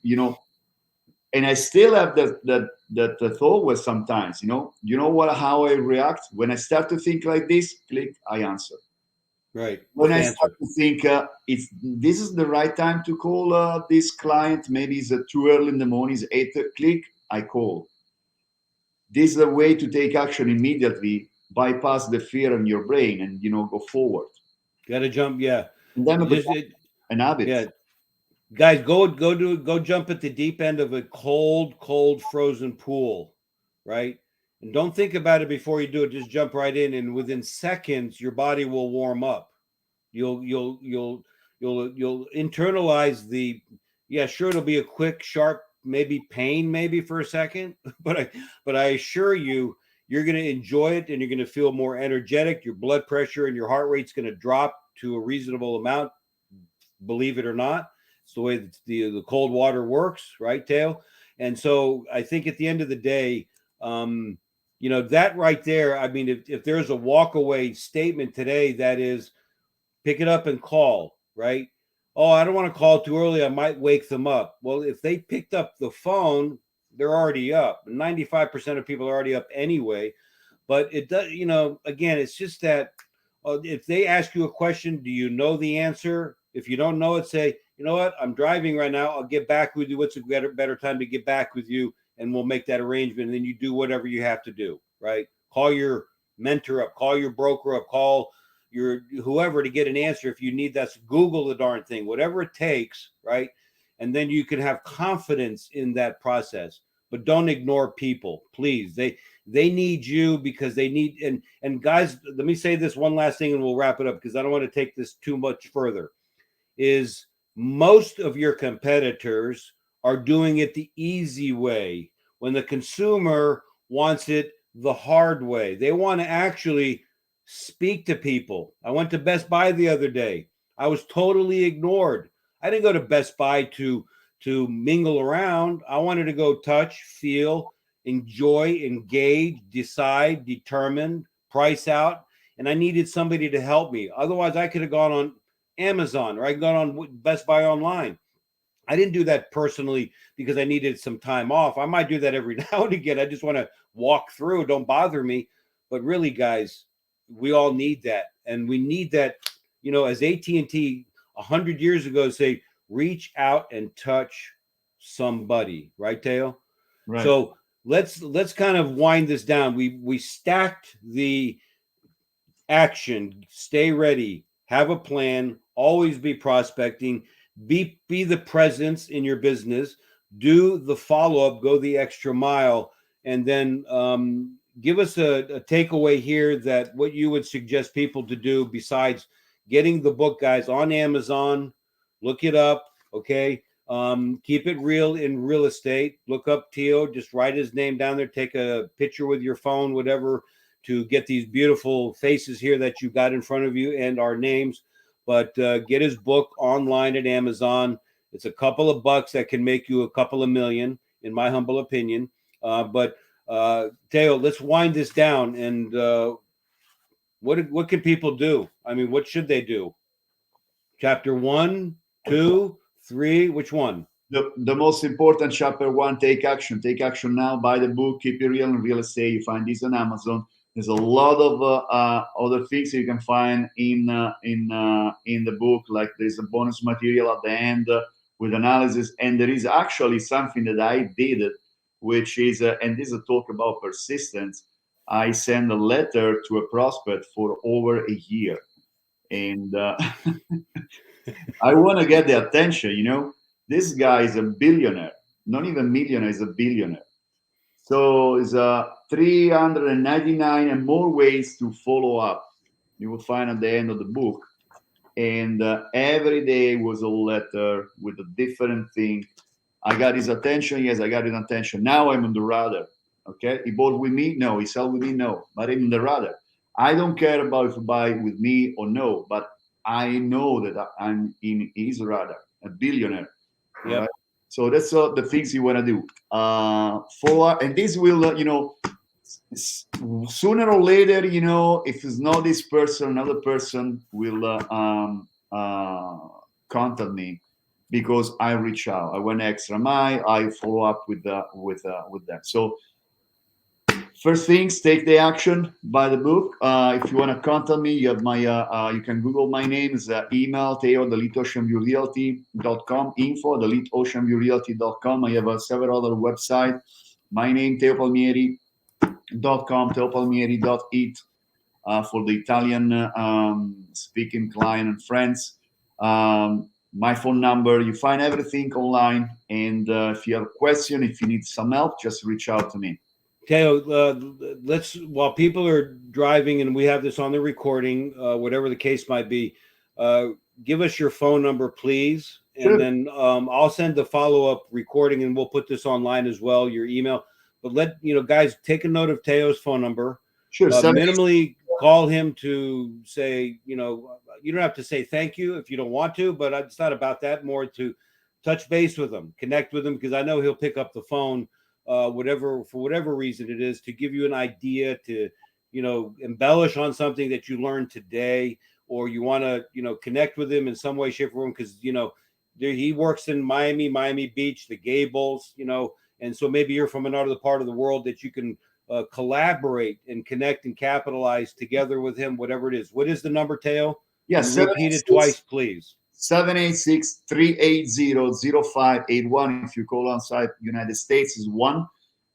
and I still have that thought with sometimes, how I react when I start to think like this. Click, I answer. Right. When I start to think this is the right time to call this client, maybe it's too early in the morning, it's 8 click, I call. This is a way to take action immediately, bypass the fear in your brain, and go forward. Got to jump, yeah. And then an habit. Yeah, guys, go jump at the deep end of a cold frozen pool, right? And don't think about it before you do it. Just jump right in, and within seconds, your body will warm up. You'll internalize the, yeah, sure, it'll be a quick, sharp, maybe pain, maybe for a second, but I assure you, you're going to enjoy it, and you're going to feel more energetic. Your blood pressure and your heart rate's going to drop to a reasonable amount, believe it or not. It's the way that the cold water works, right, Teo? And so I think at the end of the day, that right there, I mean, if there's a walk away statement today, that is, pick it up and call, right? Oh, I don't want to call too early. I might wake them up. Well, if they picked up the phone, they're already up. 95% of people are already up anyway. But it does, again, it's just that if they ask you a question, do you know the answer? If you don't know it, say, you know what, I'm driving right now. I'll get back with you. What's a better time to get back with you? And we'll make that arrangement. And then you do whatever you have to do, right? Call your mentor up, call your broker up, call your whoever to get an answer. If you need that, Google the darn thing, whatever it takes, right? And then you can have confidence in that process. But don't ignore people, please. They need you because they need, and guys, let me say this one last thing and we'll wrap it up because I don't want to take this too much further. Is most of your competitors are doing it the easy way when the consumer wants it the hard way. They want to actually speak to people. I went to Best Buy the other day. I was totally ignored. I didn't go to Best Buy to mingle around. I wanted to go touch, feel, enjoy, engage, decide, determine, price out, and I needed somebody to help me. Otherwise, I could have gone on Amazon or I got on Best Buy online. I didn't do that personally because I needed some time off. I might do that every now and again. I just want to walk through. Don't bother me. But really, guys, we all need that, and we need that. As AT&T 100 years ago say, reach out and touch somebody, right, Teo? Right. So let's kind of wind this down. We stacked the action, stay ready, have a plan, always be prospecting, be the presence in your business, do the follow-up, go the extra mile, and then give us a takeaway here that what you would suggest people to do besides getting the book, guys, on Amazon. Look it up, okay? Keep it real in real estate. Look up Teo, just write his name down there, take a picture with your phone, whatever, to get these beautiful faces here that you got in front of you and our names. But get his book online at Amazon. It's a couple of bucks that can make you a couple of million, in my humble opinion. But Teo, let's wind this down. And what can people do? I mean, what should they do? Chapter 1, 2, 3, which one? The most important, chapter 1, take action. Take action now. Buy the book, Keep It Real in Real Estate. You find this on Amazon. There's a lot of other things you can find in the book. Like there's a bonus material at the end with analysis, and there is actually something that I did, which is and this is a talk about persistence. I sent a letter to a prospect for over a year, and I want to get the attention. This guy is a billionaire, not even millionaire, he's a billionaire. So it's 399 and more ways to follow up. You will find at the end of the book. And every day was a letter with a different thing. I got his attention. Yes, I got his attention. Now I'm on the radar. Okay. He bought with me? No. He sold with me? No. But I'm on the radar. I don't care about if you buy with me or no, but I know that I'm in his radar, a billionaire. Yep. Right? So that's the things you want to do. Follow, and this will, sooner or later, if it's not this person, another person will contact me because I reach out. I went extra mile. I follow up with them. So first things, take the action, buy the book. If you want to contact me, you have my you can Google my name. It's email teo@eliteoceanviewrealty.com, info@eliteoceanviewrealty.com. I have several other websites. My name, teopalmieri.com, teopalmieri.it for the Italian speaking client and friends. My phone number, you find everything online. And if you have a question, if you need some help, just reach out to me. Teo, while people are driving and we have this on the recording, whatever the case might be, give us your phone number, please. And Sure. then I'll send the follow-up recording and we'll put this online as well, your email. But guys, take a note of Teo's phone number. Sure. Minimally call him to say, you don't have to say thank you if you don't want to, but it's not about that. More to touch base with him, connect with him, because I know he'll pick up the phone. For whatever reason it is, to give you an idea, to embellish on something that you learned today, or you want to connect with him in some way, shape, or form, because he works in Miami Beach, the Gables, and so maybe you're from another part of the world that you can collaborate and connect and capitalize together with him, whatever it is. What is the number, Teo? Yes, And repeat it twice, please. 786-380-0581. If you call outside United States is 1,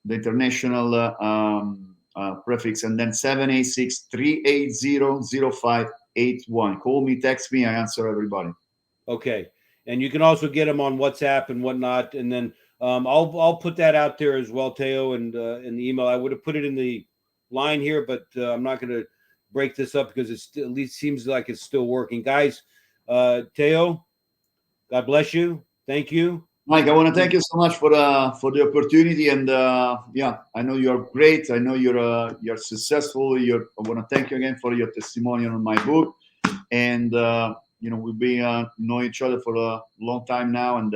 the international prefix, and then 786-380-0581. Call me, text me, I answer everybody. Okay. And you can also get them on WhatsApp and whatnot. And then I'll put that out there as well, Teo, and in the email. I would have put it in the line here, but I'm not going to break this up because it at least seems like it's still working. Guys, Teo, God bless you. Thank you. Mike, I want to thank you so much for the opportunity, and yeah, I know you're great. I know you're successful. I want to thank you again for your testimonial on my book, and we've been know each other for a long time now, and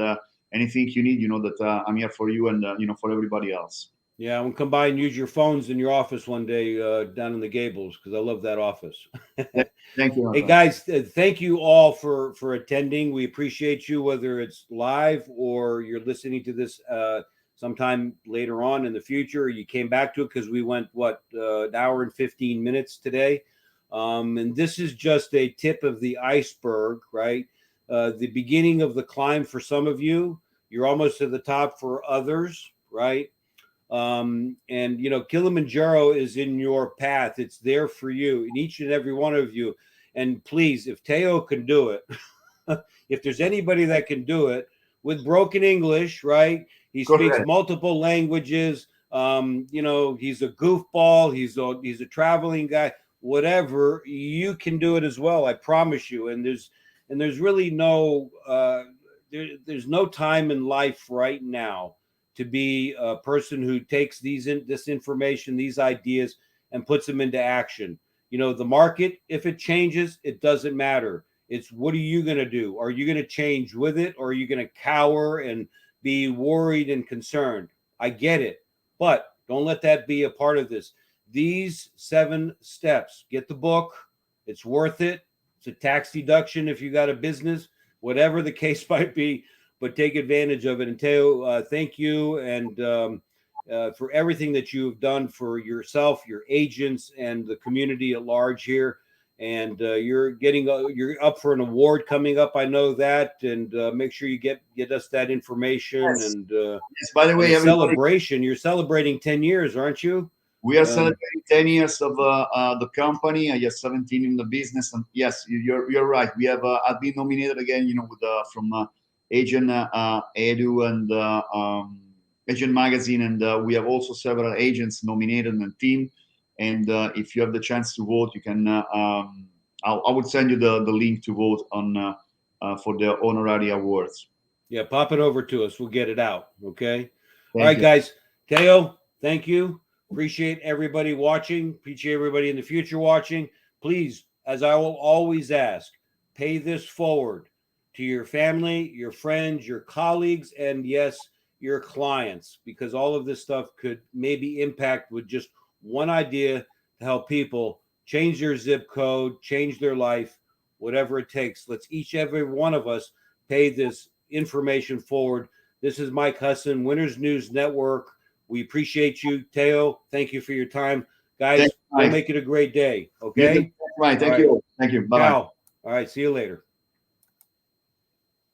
anything you need, you know that I'm here for you, and for everybody else. Yeah, I'm gonna come by and use your phones in your office one day down in the Gables because I love that office. Thank you. Hey guys, thank you all for attending. We appreciate you, whether it's live or you're listening to this sometime later on in the future. You came back to it because we went an hour and 15 minutes today, and this is just a tip of the iceberg, right? The beginning of the climb for some of you. You're almost to the top for others, right? And Kilimanjaro is in your path. It's there for you, and each and every one of you. And please, if Teo can do it, if there's anybody that can do it with broken English, right? He speaks multiple languages. He's a goofball. He's a traveling guy. Whatever, you can do it as well. I promise you. And there's really no there's no time in life right now to be a person who takes this information, these ideas, and puts them into action. The market, if it changes, it doesn't matter. It's what are you going to do? Are you going to change with it, or are you going to cower and be worried and concerned? I get it, but don't let that be a part of this. These 7 steps, get the book. It's worth it. It's a tax deduction if you got a business, whatever the case might be, but take advantage of it. And Teo, thank you. And for everything that you've done for yourself, your agents, and the community at large here. And you're up for an award coming up. I know that. And make sure you get us that information. Yes. And yes. By the way, celebration. You're celebrating 10 years, aren't you? We are celebrating 10 years of the company. I guess 17 in the business. And yes, you're right. We have I've been nominated again. From Agent Edu and Agent Magazine, and we have also several agents nominated in the team. And if you have the chance to vote, you can. I would send you the link to vote on for the honorary awards. Yeah, pop it over to us. We'll get it out. Okay. All right, guys. Teo, thank you. Appreciate everybody watching. Appreciate everybody in the future watching. Please, as I will always ask, pay this forward to your family, your friends, your colleagues, and yes, your clients, because all of this stuff could maybe impact with just one idea to help people change their zip code, change their life, whatever it takes. Let's every one of us pay this information forward. This is Mike Husson, Winners News Network. We appreciate you, Teo. Thank you for your time. Guys, we'll make it a great day. Okay? Right. Thank you. Thank you. Bye. All right. See you later.